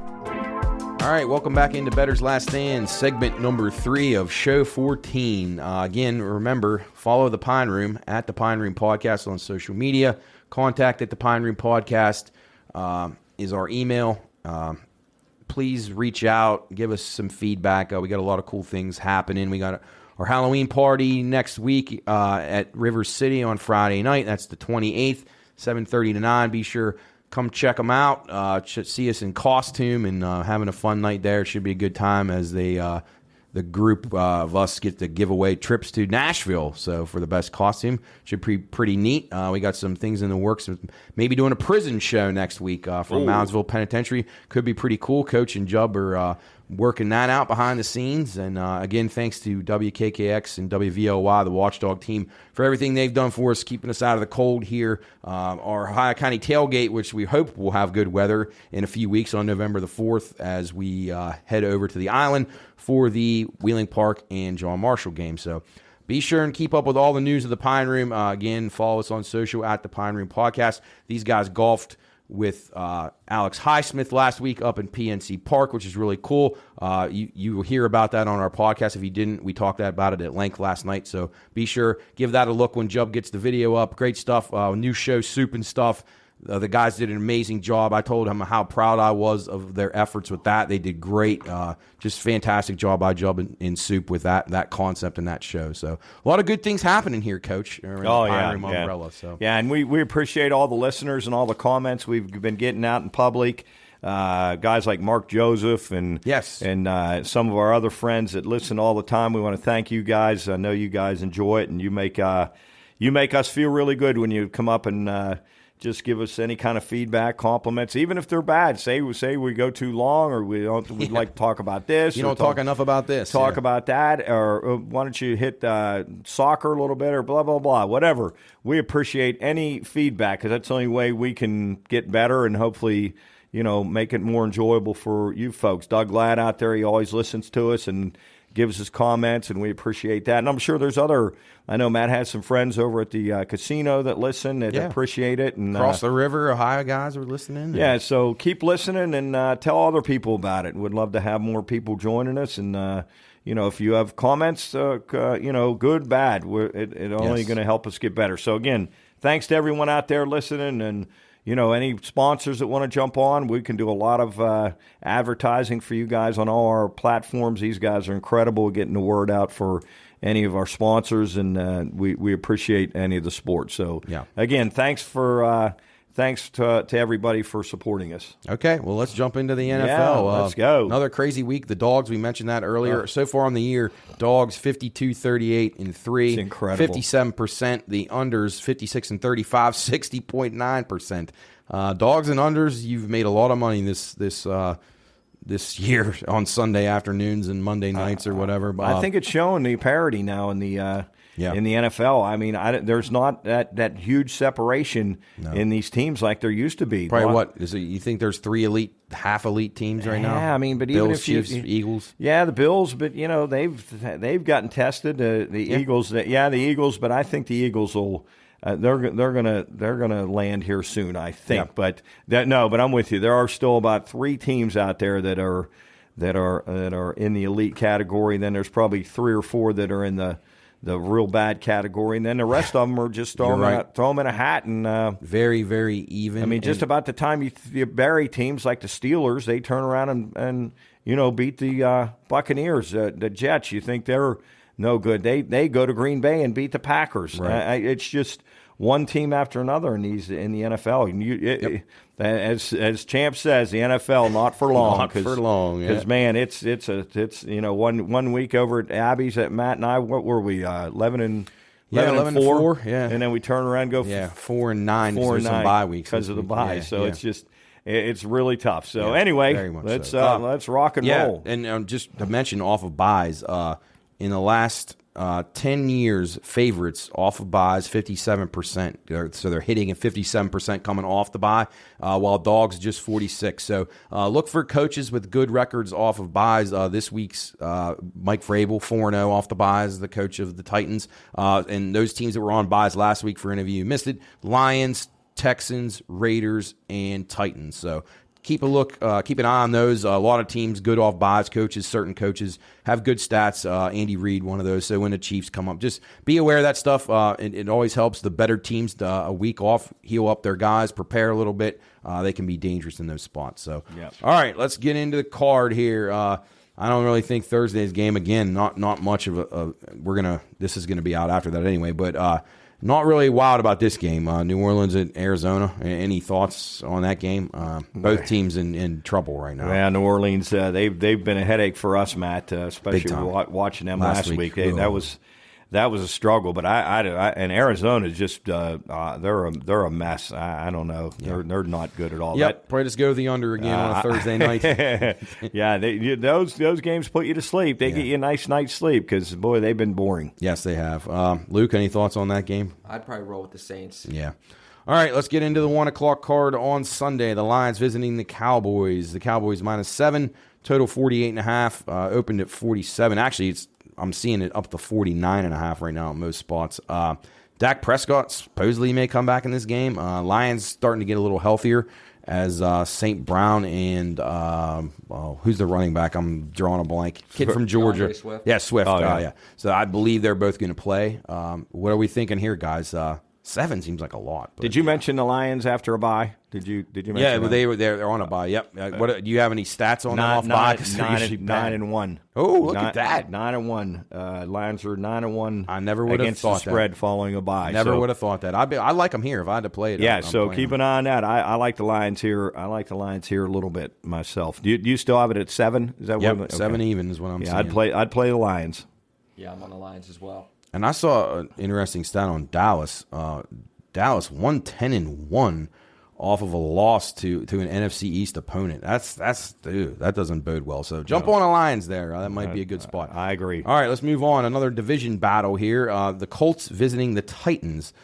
All right, welcome back into Bettor's Last Stand, segment number 3 of show 14. Again, remember, follow the Pine Room at the Pine Room Podcast on social media. Contact at the Pine Room Podcast is our email. Please reach out, give us some feedback. We got a lot of cool things happening. We got our Halloween party next week at River City on Friday night. That's the 28th, 7:30 to 9. Be sure come check them out. Should see us in costume and having a fun night there. It should be a good time as the group of us get to give away trips to Nashville. So for the best costume, should be pretty neat. We got some things in the works. Maybe doing a prison show next week from Moundsville Penitentiary. Could be pretty cool. Coach and Jubb are working that out behind the scenes. And again, thanks to WKKX and WVLY, the Watchdog team, for everything they've done for us, keeping us out of the cold here. Our Ohio County tailgate, which we hope will have good weather in a few weeks on November the 4th as we head over to the island for the Wheeling Park and John Marshall game. So be sure and keep up with all the news of the Pine Room. Again, follow us on social at the Pine Room Podcast. These guys golfed with Alex Highsmith last week up in PNC Park, which is really cool. You will hear about that on our podcast. If you didn't, we talked about it at length last night. So be sure, give that a look when Jub gets the video up. Great stuff. New show, Soup and Stuff. The guys did an amazing job. I told them how proud I was of their efforts with that. They did great. Just fantastic job by Jub in Soup with that concept and that show. So a lot of good things happening here, Coach. Umbrella. So and we appreciate all the listeners and all the comments we've been getting out in public. Guys like Mark Joseph and some of our other friends that listen all the time. We want to thank you guys. I know you guys enjoy it, and you make us feel really good when you come up and just give us any kind of feedback, compliments, even if they're bad. Say we go too long, or we'd like to talk about this. You don't talk enough about this. Talk about that, or why don't you hit soccer a little bit, or blah, blah, blah, whatever. We appreciate any feedback because that's the only way we can get better and hopefully, make it more enjoyable for you folks. Doug Ladd out there, he always listens to us and gives us comments, and we appreciate that. And I'm sure there's I know Matt has some friends over at the casino that listen that appreciate it. And across the river, Ohio guys are listening. Yeah, so keep listening and tell other people about it. We'd love to have more people joining us. And, if you have comments, good, bad, it's only going to help us get better. So, again, thanks to everyone out there listening, and any sponsors that want to jump on, we can do a lot of advertising for you guys on all our platforms. These guys are incredible at getting the word out for any of our sponsors, and we appreciate any of the sports. So, again, thanks to everybody for supporting us. Okay, well, let's jump into the NFL. Yeah, let's go. Another crazy week. The Dogs, we mentioned that earlier. So far on the year, Dogs 52-38-3. It's incredible. 57%. The Unders 56-35, 60.9%. Dogs and Unders, you've made a lot of money this year on Sunday afternoons and Monday nights or whatever. I think it's showing the parity now in the NFL. I mean, there's not that huge separation in these teams like there used to be. Probably what is it? You think there's 3 half elite teams right now? Yeah, I mean, but Bills, even if Chiefs, Eagles. Yeah, the Bills, but they've gotten tested. The Eagles, the Eagles, but I think the Eagles will. They're gonna land here soon, I think. Yeah. But I'm with you. There are still about 3 teams out there that are in the elite category. And then there's probably 3 or 4 that are in the real bad category, and then the rest of them are just throw them in a hat and very, very even. I mean, just about the time you bury teams like the Steelers, they turn around and beat the Buccaneers, the Jets. You think they're no good? They go to Green Bay and beat the Packers. Right. It's just one team after another in the NFL. As Champ says, the NFL not for long. Not for long. Because man, it's one week over at Abby's at Matt and I. What were we? 11-4. Yeah, and then we turn around and go 4-9. There's some bye weeks because of the bye. It's just. It's really tough. So anyway, let's rock and roll. And just to mention off of buys, in the last 10 years, favorites off of buys, 57%. So they're hitting at 57% coming off the buy, while Dogs just 46. So look for coaches with good records off of buys. This week's Mike Vrabel, 4-0 off the buys, the coach of the Titans. And those teams that were on buys last week for interview, you missed it. Lions, Texans, Raiders, and Titans. So keep an eye on those. A lot of teams good off buys. Certain coaches have good stats. Andy Reid, one of those. So when the Chiefs come up, just be aware of that stuff. It always helps the better teams a week off, heal up their guys, prepare a little bit. They can be dangerous in those spots. So, All right, let's get into the card here. I don't really think Thursday's game, again, not much of this is gonna be out after that anyway, but not really wild about this game. New Orleans at Arizona. Any thoughts on that game? Both teams in trouble right now. Yeah, New Orleans, they've been a headache for us, Matt, especially watching them last week. that was a struggle. But and Arizona is just they're a mess. I don't know. They're not good at all. Yep. Probably just go the under again on a Thursday night. Yeah, those games put you to sleep. They get you a nice night's sleep because boy, they've been boring. Yes, they have. Luke, any thoughts on that game? I'd probably roll with the Saints. Yeah. All right, let's get into the 1 o'clock card on Sunday. The Lions visiting the Cowboys. The Cowboys -7, total 48.5. Opened at 47. Actually, I'm seeing it up to 49.5 right now in most spots. Dak Prescott supposedly may come back in this game. Lions starting to get a little healthier as St. Brown and who's the running back? I'm drawing a blank. Kid from Georgia. Swift. Yeah, Swift. Oh, yeah. Yeah. So I believe they're both going to play. What are we thinking here, guys? 7 seems like a lot. But, Did you mention the Lions after a bye? Did you mention? Yeah, that? they're on a bye. Yep. What do you have any stats on them off bye? 9-1. Oh, look at that. 9-1. Lions are 9-1. I never would have against thought the spread that. Following a bye. Never would have thought that. I like them here if I had to play it. Yeah, I'm so playing keep them. an eye on that. I like the Lions here. I like the Lions here a little bit myself. Do you still have it at 7? Is that Yep, what? 7 even is what I'm Yeah, saying. I'd play the Lions. Yeah, I'm on the Lions as well. And I saw an interesting stat on Dallas. Dallas 1-10-1 off of a loss to an NFC East opponent. That doesn't bode well. So jump on the Lions there. That might be a good spot. I agree. All right, let's move on. Another division battle here. The Colts visiting the Titans.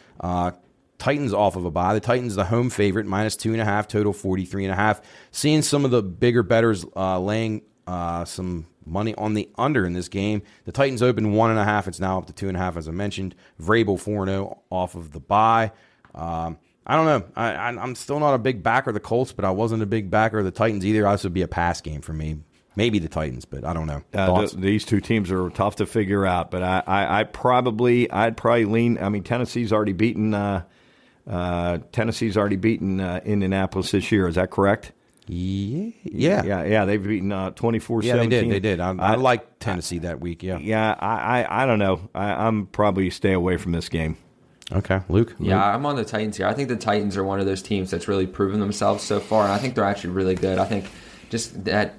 Titans off of a bye. The Titans, the home favorite, -2.5, total 43.5. Seeing some of the bigger bettors laying some money on the under in this game. The Titans opened 1.5. It's now up to 2.5, as I mentioned. Vrabel 4-0 off of the bye. I don't know. I'm still not a big backer of the Colts, but I wasn't a big backer of the Titans either. This would be a pass game for me. Maybe the Titans, but I don't know. These two teams are tough to figure out, but I'd probably lean. I mean, Tennessee's already beaten Indianapolis this year. Is that correct? Yeah. They've beaten 24-17. Yeah, they did. I like Tennessee that week. Yeah. I don't know. I'm probably stay away from this game. Okay, Luke. Yeah, I'm on the Titans here. I think the Titans are one of those teams that's really proven themselves so far, and I think they're actually really good. I think just that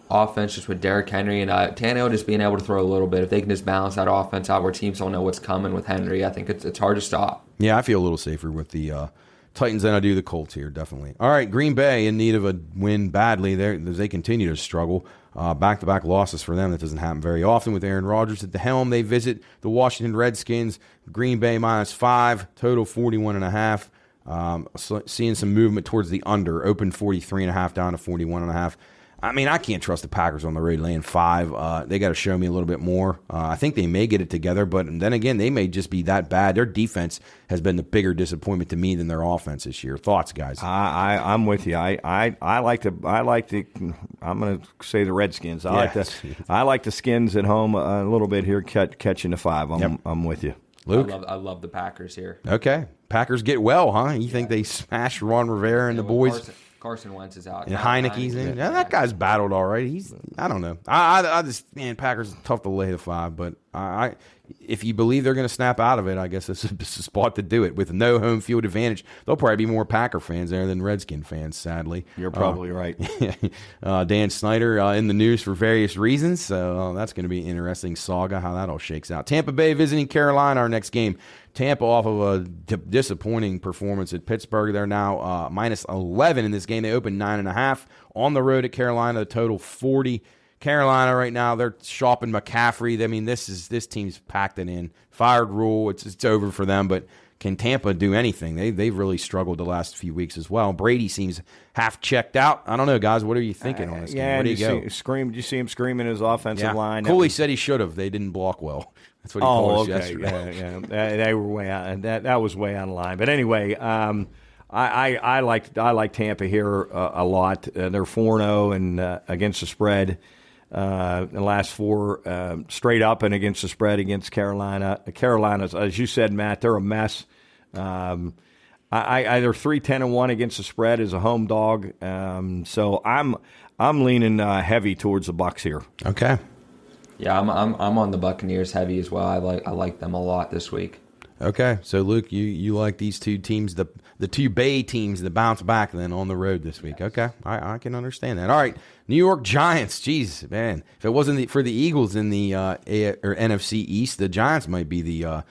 offense, just with Derrick Henry and Tannehill just being able to throw a little bit, if they can just balance that offense out where teams don't know what's coming with Henry, I think it's hard to stop. Yeah, I feel a little safer with the Titans than I do the Colts here, definitely. All right, Green Bay in need of a win badly. They continue to struggle. Back-to-back losses for them. That doesn't happen very often with Aaron Rodgers at the helm. They visit the Washington Redskins. Green Bay -5, total 41.5. Seeing some movement towards the under. Open 43.5 down to 41.5. I mean, I can't trust the Packers on the road laying 5. They got to show me a little bit more. I think they may get it together, but then again, they may just be that bad. Their defense has been the bigger disappointment to me than their offense this year. Thoughts, guys? I'm with you. I like the. I'm going to say the Redskins. I like the Skins at home a little bit here, catching the 5. I'm with you. Luke? I love the Packers here. Okay. Packers get well, huh? You think they smash Ron Rivera and the boys? Carson Wentz is out. And Heineke's in. Yeah, that guy's battled all right. I don't know. I just, Packers tough to lay the 5, but if you believe they're going to snap out of it, I guess it's a spot to do it. With no home field advantage, there'll probably be more Packer fans there than Redskin fans, sadly. You're probably right. Dan Snyder in the news for various reasons, so that's going to be an interesting saga, how that all shakes out. Tampa Bay visiting Carolina, our next game. Tampa off of a disappointing performance at Pittsburgh. They're now -11 in this game. They opened 9.5 on the road at Carolina. The total 40. Carolina right now, they're shopping McCaffrey. I mean, this team's packed it in. Fired Rule, it's over for them. But can Tampa do anything? They've really struggled the last few weeks as well. Brady seems half checked out. I don't know, guys. What are you thinking on this game? Where do you go? Did you see him screaming his offensive line? Cooley said he should have. They didn't block well. That's what he told us yesterday. Yeah. They were way out. That was way out of line. But anyway, I like Tampa here a lot. They're 4-0 and against the spread. The last 4 straight up and against the spread against Carolina. Carolina's, as you said, Matt, they're a mess. They're 3-10-1 against the spread as a home dog. So I'm leaning heavy towards the Bucs here. Okay. Yeah, I'm on the Buccaneers heavy as well. I like them a lot this week. Okay, so Luke, you like these two teams, the the two Bay teams that bounce back then on the road this week. Okay, I can understand that. All right, New York Giants. Jeez, man, if it wasn't for the Eagles in the NFC East, the Giants might be the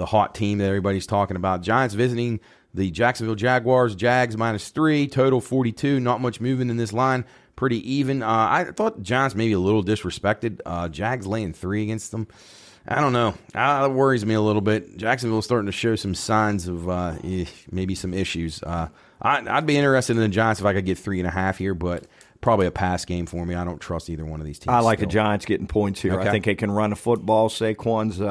hot team that everybody's talking about. Giants visiting the Jacksonville Jaguars. Jags -3, total 42. Not much movement in this line. Pretty even. I thought the Giants maybe a little disrespected. Jags laying 3 against them. I don't know. That worries me a little bit. Jacksonville's starting to show some signs of maybe some issues. I'd be interested in the Giants if I could get 3.5 here, but probably a pass game for me. I don't trust either one of these teams. I like the Giants getting points here. Okay. I think they can run the football. Saquon's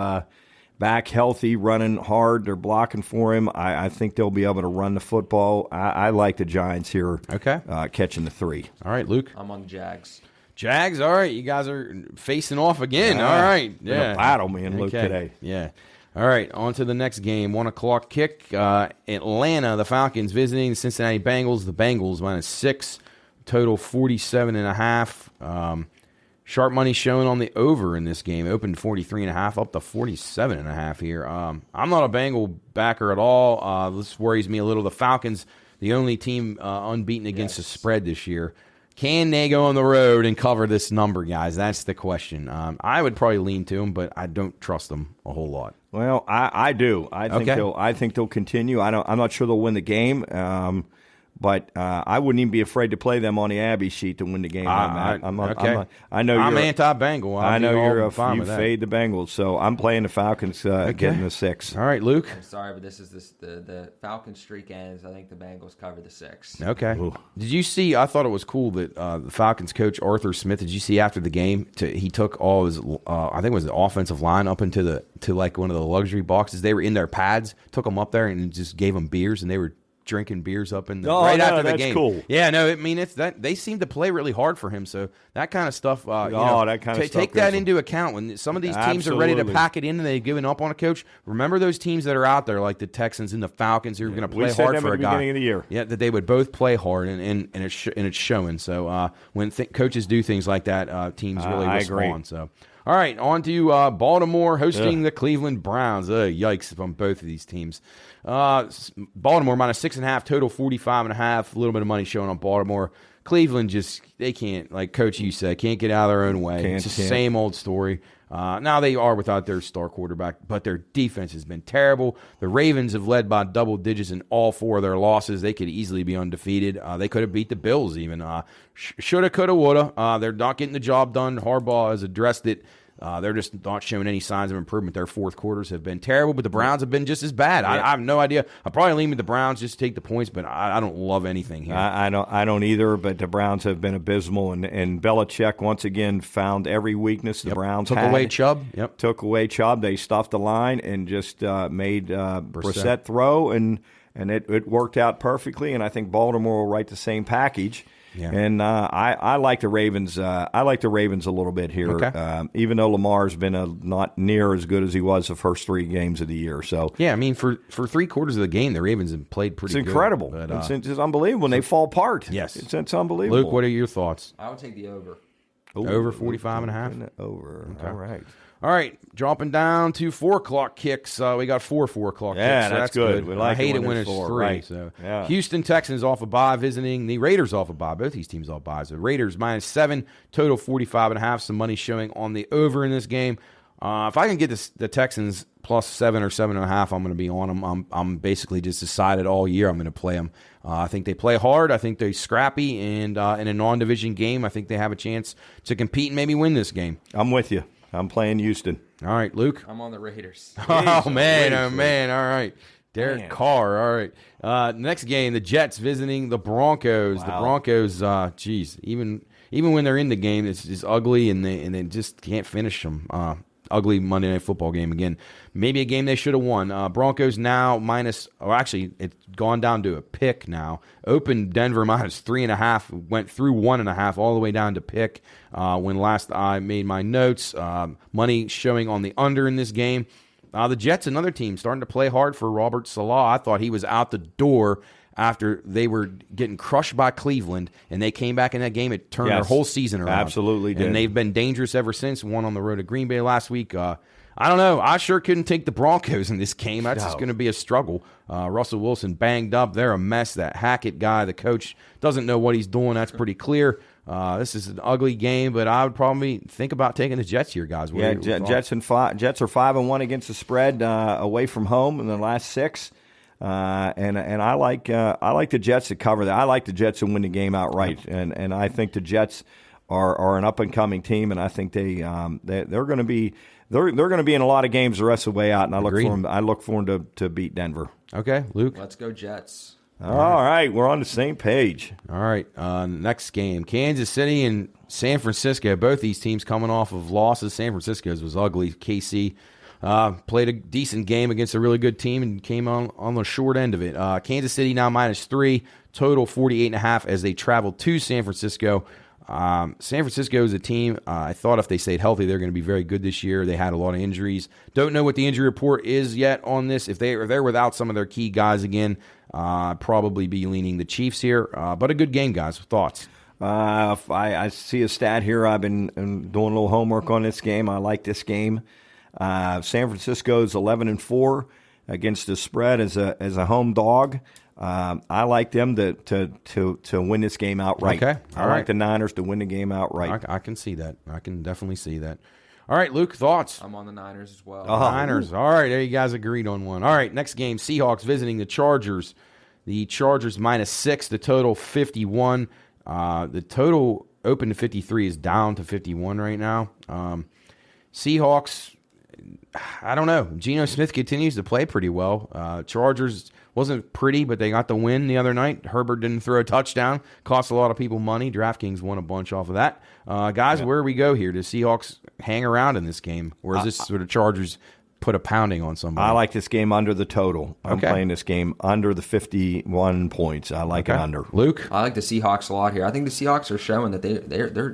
back healthy, running hard. They're blocking for him. I think they'll be able to run the football. I like the Giants here. Okay. Catching the 3. All right, Luke. I'm on the Jags. Jags, all right. You guys are facing off again. All right. Been a battle, me and Luke today. Yeah. All right, on to the next game. 1 o'clock kick. Atlanta, the Falcons visiting the Cincinnati Bengals. The Bengals -6, total 47.5. Sharp money showing on the over in this game. Opened 43.5, up to 47.5 here. I'm not a Bengal backer at all. This worries me a little. The Falcons, the only team unbeaten against the spread this year. Can they go on the road and cover this number, guys? That's the question. I would probably lean to them, but I don't trust them a whole lot. Well, I do. I think they'll continue. I'm not sure they'll win the game. But I wouldn't even be afraid to play them on the Abbey sheet to win the game. I'm anti-Bengal. I know you fade fade the Bengals, so I'm playing the Falcons getting the 6. All right, Luke. I'm sorry, but the Falcons streak ends. I think the Bengals cover the 6. Okay. Ooh. Did you see? I thought it was cool that the Falcons coach Arthur Smith. Did you see after the game? He took all his, I think it was the offensive line up into like one of the luxury boxes. They were in their pads. Took them up there and just gave them beers, and they were drinking beers up in the after the game. Cool. Yeah, no, I mean it's that they seem to play really hard for him, so that kind of stuff. Take that into account when some of these teams are ready to pack it in and they've given up on a coach. Remember those teams that are out there like the Texans and the Falcons who are going to play hard for a guy. Beginning of the year. Yeah, that they would both play hard and it's showing. So when coaches do things like that, teams really respond. Agree. So. All right, on to Baltimore hosting the Cleveland Browns. Yikes from both of these teams. Baltimore -6.5, total 45.5. A little bit of money showing on Baltimore. Cleveland they can't, like Coach you said, can't get out of their own way. It's the same old story. Now they are without their star quarterback, but their defense has been terrible. The Ravens have led by double digits in all 4 of their losses. They could easily be undefeated. They could have beat the Bills even. Shoulda, coulda, woulda. They're not getting the job done. Harbaugh has addressed it. They're just not showing any signs of improvement. Their fourth quarters have been terrible, but the Browns have been just as bad. Yeah. I have no idea. I'll probably lean with the Browns just to take the points, but I don't love anything here. I don't either, but the Browns have been abysmal, and Belichick once again found every weakness the Browns took had. away Chubb. Yep. Took away Chubb. They stuffed the line and just made Brissett throw, and it worked out perfectly, and I think Baltimore will write the same package. Yeah. And I like the Ravens. I like the Ravens a little bit here, even though Lamar's been not near as good as he was the first 3 games of the year. So yeah, I mean for 3 quarters of the game, the Ravens have played pretty. It's incredible. Good, but, it's unbelievable when they fall apart. Yes, it's unbelievable. Luke, what are your thoughts? I would take the over. Over 45.5. Over. Okay. All right. All right, dropping down to 4 o'clock kicks. We got 4 o'clock kicks. Yeah, that's good. I hate it when it's 3. Right. So yeah. Houston Texans off a bye, visiting the Raiders off a bye. Both these teams off bye. So Raiders -7, total 45.5. Some money showing on the over in this game. If I can get the Texans +7 or 7.5, I'm going to be on them. I'm basically just decided all year I'm going to play them. I think they play hard. I think they're scrappy, and in a non-division game, I think they have a chance to compete and maybe win this game. I'm with you. I'm playing Houston. All right, Luke. I'm on the Raiders. Oh, man. All right. Derek Carr. All right. Next game, the Jets visiting the Broncos. Wow. The Broncos, even when they're in the game, it's ugly, and they just can't finish them. Ugly Monday Night Football game again. Maybe a game they should have won. Broncos now it's gone down to a pick now. Opened Denver -3.5, went through 1.5 all the way down to pick. When last I made my notes, money showing on the under in this game. The Jets, another team, starting to play hard for Robert Saleh. I thought he was out the door after they were getting crushed by Cleveland, and they came back in that game. It turned their whole season around. Absolutely did. And they've been dangerous ever since. Won on the road to Green Bay last week. I don't know. I sure couldn't take the Broncos in this game. That's just going to be a struggle. Russell Wilson banged up. They're a mess. That Hackett guy, the coach, doesn't know what he's doing. That's pretty clear. This is an ugly game, but I would probably think about taking the Jets here, guys. Jets are 5-1 against the spread away from home in the last 6. And I like the Jets to cover that. I like the Jets to win the game outright, and I think the Jets are an up and coming team, and I think they're going to be in a lot of games the rest of the way out, and I look for them to beat Denver. Okay, Luke. Let's go Jets. All right, we're on the same page. All right, next game, Kansas City and San Francisco. Both these teams coming off of losses. San Francisco's was ugly. KC played a decent game against a really good team and came on the short end of it. Kansas City now -3, total 48.5 as they travel to San Francisco. San Francisco is a team, I thought if they stayed healthy, they're going to be very good this year. They had a lot of injuries. Don't know what the injury report is yet on this. If they're without some of their key guys again, I'd probably be leaning the Chiefs here. But a good game, guys. Thoughts? I see a stat here. I've been doing a little homework on this game. I like this game. San Francisco's 11-4 against the spread as a home dog. I like them to win this game outright. Okay. I like the Niners to win the game outright. I can see that. I can definitely see that. All right, Luke, thoughts? I'm on the Niners as well. Niners. All right, there you guys agreed on one. All right, next game, Seahawks visiting the Chargers. The Chargers -6, the total 51. The total open to 53 is down to 51 right now. Seahawks, I don't know. Geno Smith continues to play pretty well. Chargers wasn't pretty, but they got the win the other night. Herbert didn't throw a touchdown. Cost a lot of people money. DraftKings won a bunch off of that. Guys, where do we go here? Does Seahawks hang around in this game? Or is this sort of Chargers put a pounding on somebody? I like this game under the total. I'm playing this game under the 51 points. I like it under. Luke? I like the Seahawks a lot here. I think the Seahawks are showing that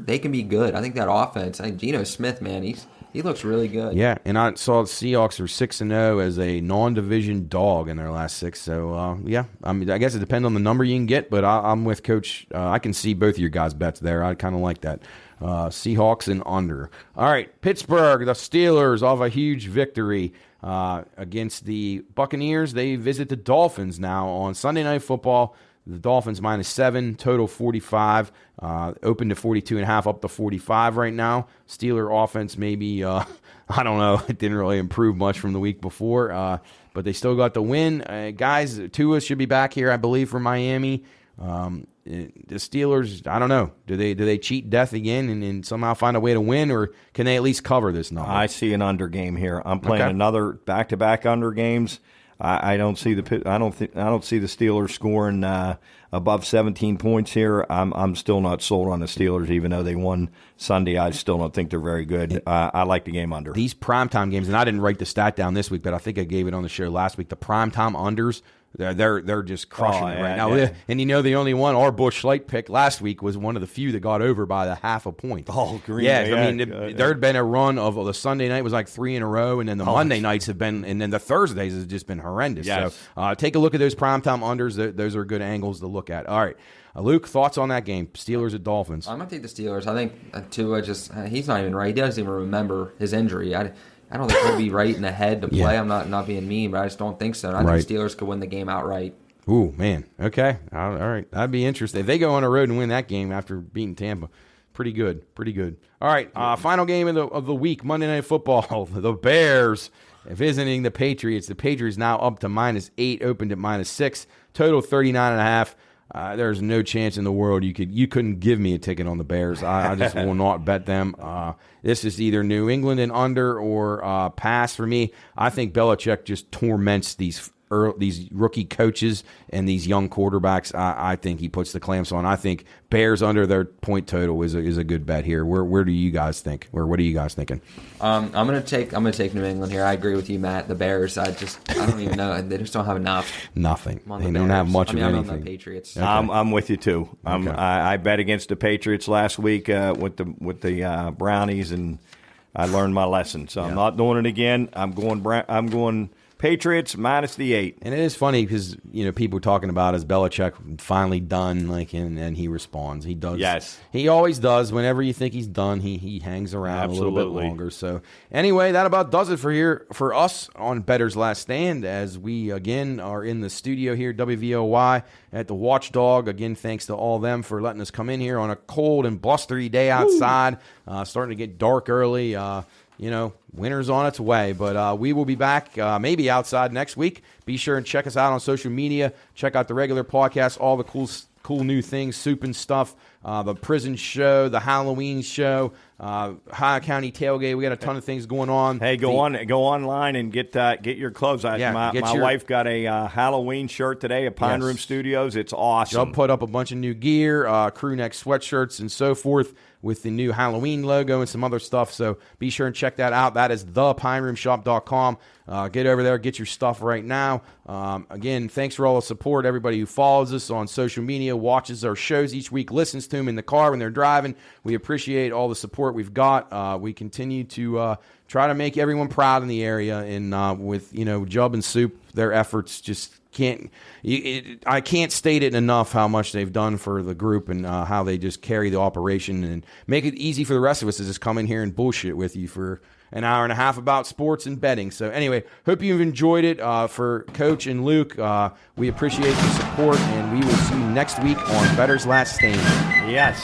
they can be good. I think that offense, Geno Smith, man, he looks really good. Yeah, and I saw the Seahawks are 6-0 as a non-division dog in their last 6. So, yeah, I mean, I guess it depends on the number you can get, but I'm with Coach. I can see both of your guys' bets there. I kind of like that. Seahawks and under. All right, Pittsburgh, the Steelers off a huge victory against the Buccaneers. They visit the Dolphins now on Sunday Night Football. The Dolphins -7, total 45, open to 42.5, up to 45 right now. Steeler offense maybe, I don't know, it didn't really improve much from the week before, but they still got the win. Guys, Tua should be back here, I believe, for Miami. The Steelers, I don't know. Do they cheat death again and somehow find a way to win, or can they at least cover this number? I see an under game here. I'm playing another back-to-back under games. I don't see the Steelers scoring above 17 points here. I'm still not sold on the Steelers, even though they won Sunday. I still don't think they're very good. I like the game under. These primetime games, and I didn't write the stat down this week, but I think I gave it on the show last week. The primetime unders, they're just crushing it right now. Yeah. And the only one, our Bush Light pick last week, was one of the few that got over by the half a point. Oh, Green Bay. Yeah, I mean, there had been a run of the Sunday night was like 3 in a row, and then the Monday nights have been, and then the Thursdays has just been horrendous. Yes. So take a look at those primetime unders. Those are good angles to look at. All right. Luke, thoughts on that game? Steelers at Dolphins. I'm going to take the Steelers. I think Tua he's not even right. He doesn't even remember his injury. I don't think he'll be right in the head to play. Yeah. I'm not being mean, but I just don't think so. And I think Steelers could win the game outright. Ooh, man. Okay. All right. That'd be interesting. If they go on the road and win that game after beating Tampa, pretty good. All right. Final game of the week, Monday Night Football. The Bears visiting the Patriots. The Patriots now up to -8, opened at -6, total 39.5. There's no chance in the world you couldn't give me a ticket on the Bears. I just will not bet them. This is either New England and under or pass for me. I think Belichick just torments these rookie coaches and these young quarterbacks. I think he puts the clamps on. I think Bears under their point total is a good bet here. Where do you guys think? Or what are you guys thinking? I'm gonna take New England here. I agree with you, Matt. The Bears. I don't even know. They just don't have enough. Nothing. They don't have much of anything. I'm on the Patriots. Okay. I'm with you too. I bet against the Patriots last week with the Brownies, and I learned my lesson. So I'm not doing it again. I'm going Patriots minus the 8. And it is funny because, people talking about is Belichick finally done, and he responds. He does. Yes. He always does. Whenever you think he's done, he hangs around a little bit longer. So anyway, that about does it for us on Bettor's Last Stand, as we, again, are in the studio here, WVOY, at the Watchdog. Again, thanks to all of them for letting us come in here on a cold and blustery day outside. Starting to get dark early. Winter's on its way, but we will be back maybe outside next week. Be sure and check us out on social media. Check out the regular podcast, all the cool new things, soup and stuff, the prison show, the Halloween show, High County tailgate. We got a ton of things going on. Hey, go online and get your clothes. My wife got a Halloween shirt today at Pine Room Studios. It's awesome. Joe put up a bunch of new gear, crew neck sweatshirts and so forth, with the new Halloween logo and some other stuff. So be sure and check that out. That is thepineroomshop.com. Get over there, get your stuff right now. Again, thanks for all the support. Everybody who follows us on social media, watches our shows each week, listens to them in the car when they're driving. We appreciate all the support we've got. We continue to try to make everyone proud in the area. And with, Jub and Soup, their efforts just I can't state it enough how much they've done for the group and how they just carry the operation and make it easy for the rest of us to just come in here and bullshit with you for an hour and a half about sports and betting. So anyway, hope you've enjoyed it. For Coach and Luke, we appreciate the support, and we will see you next week on Bettor's Last Stand. Yes.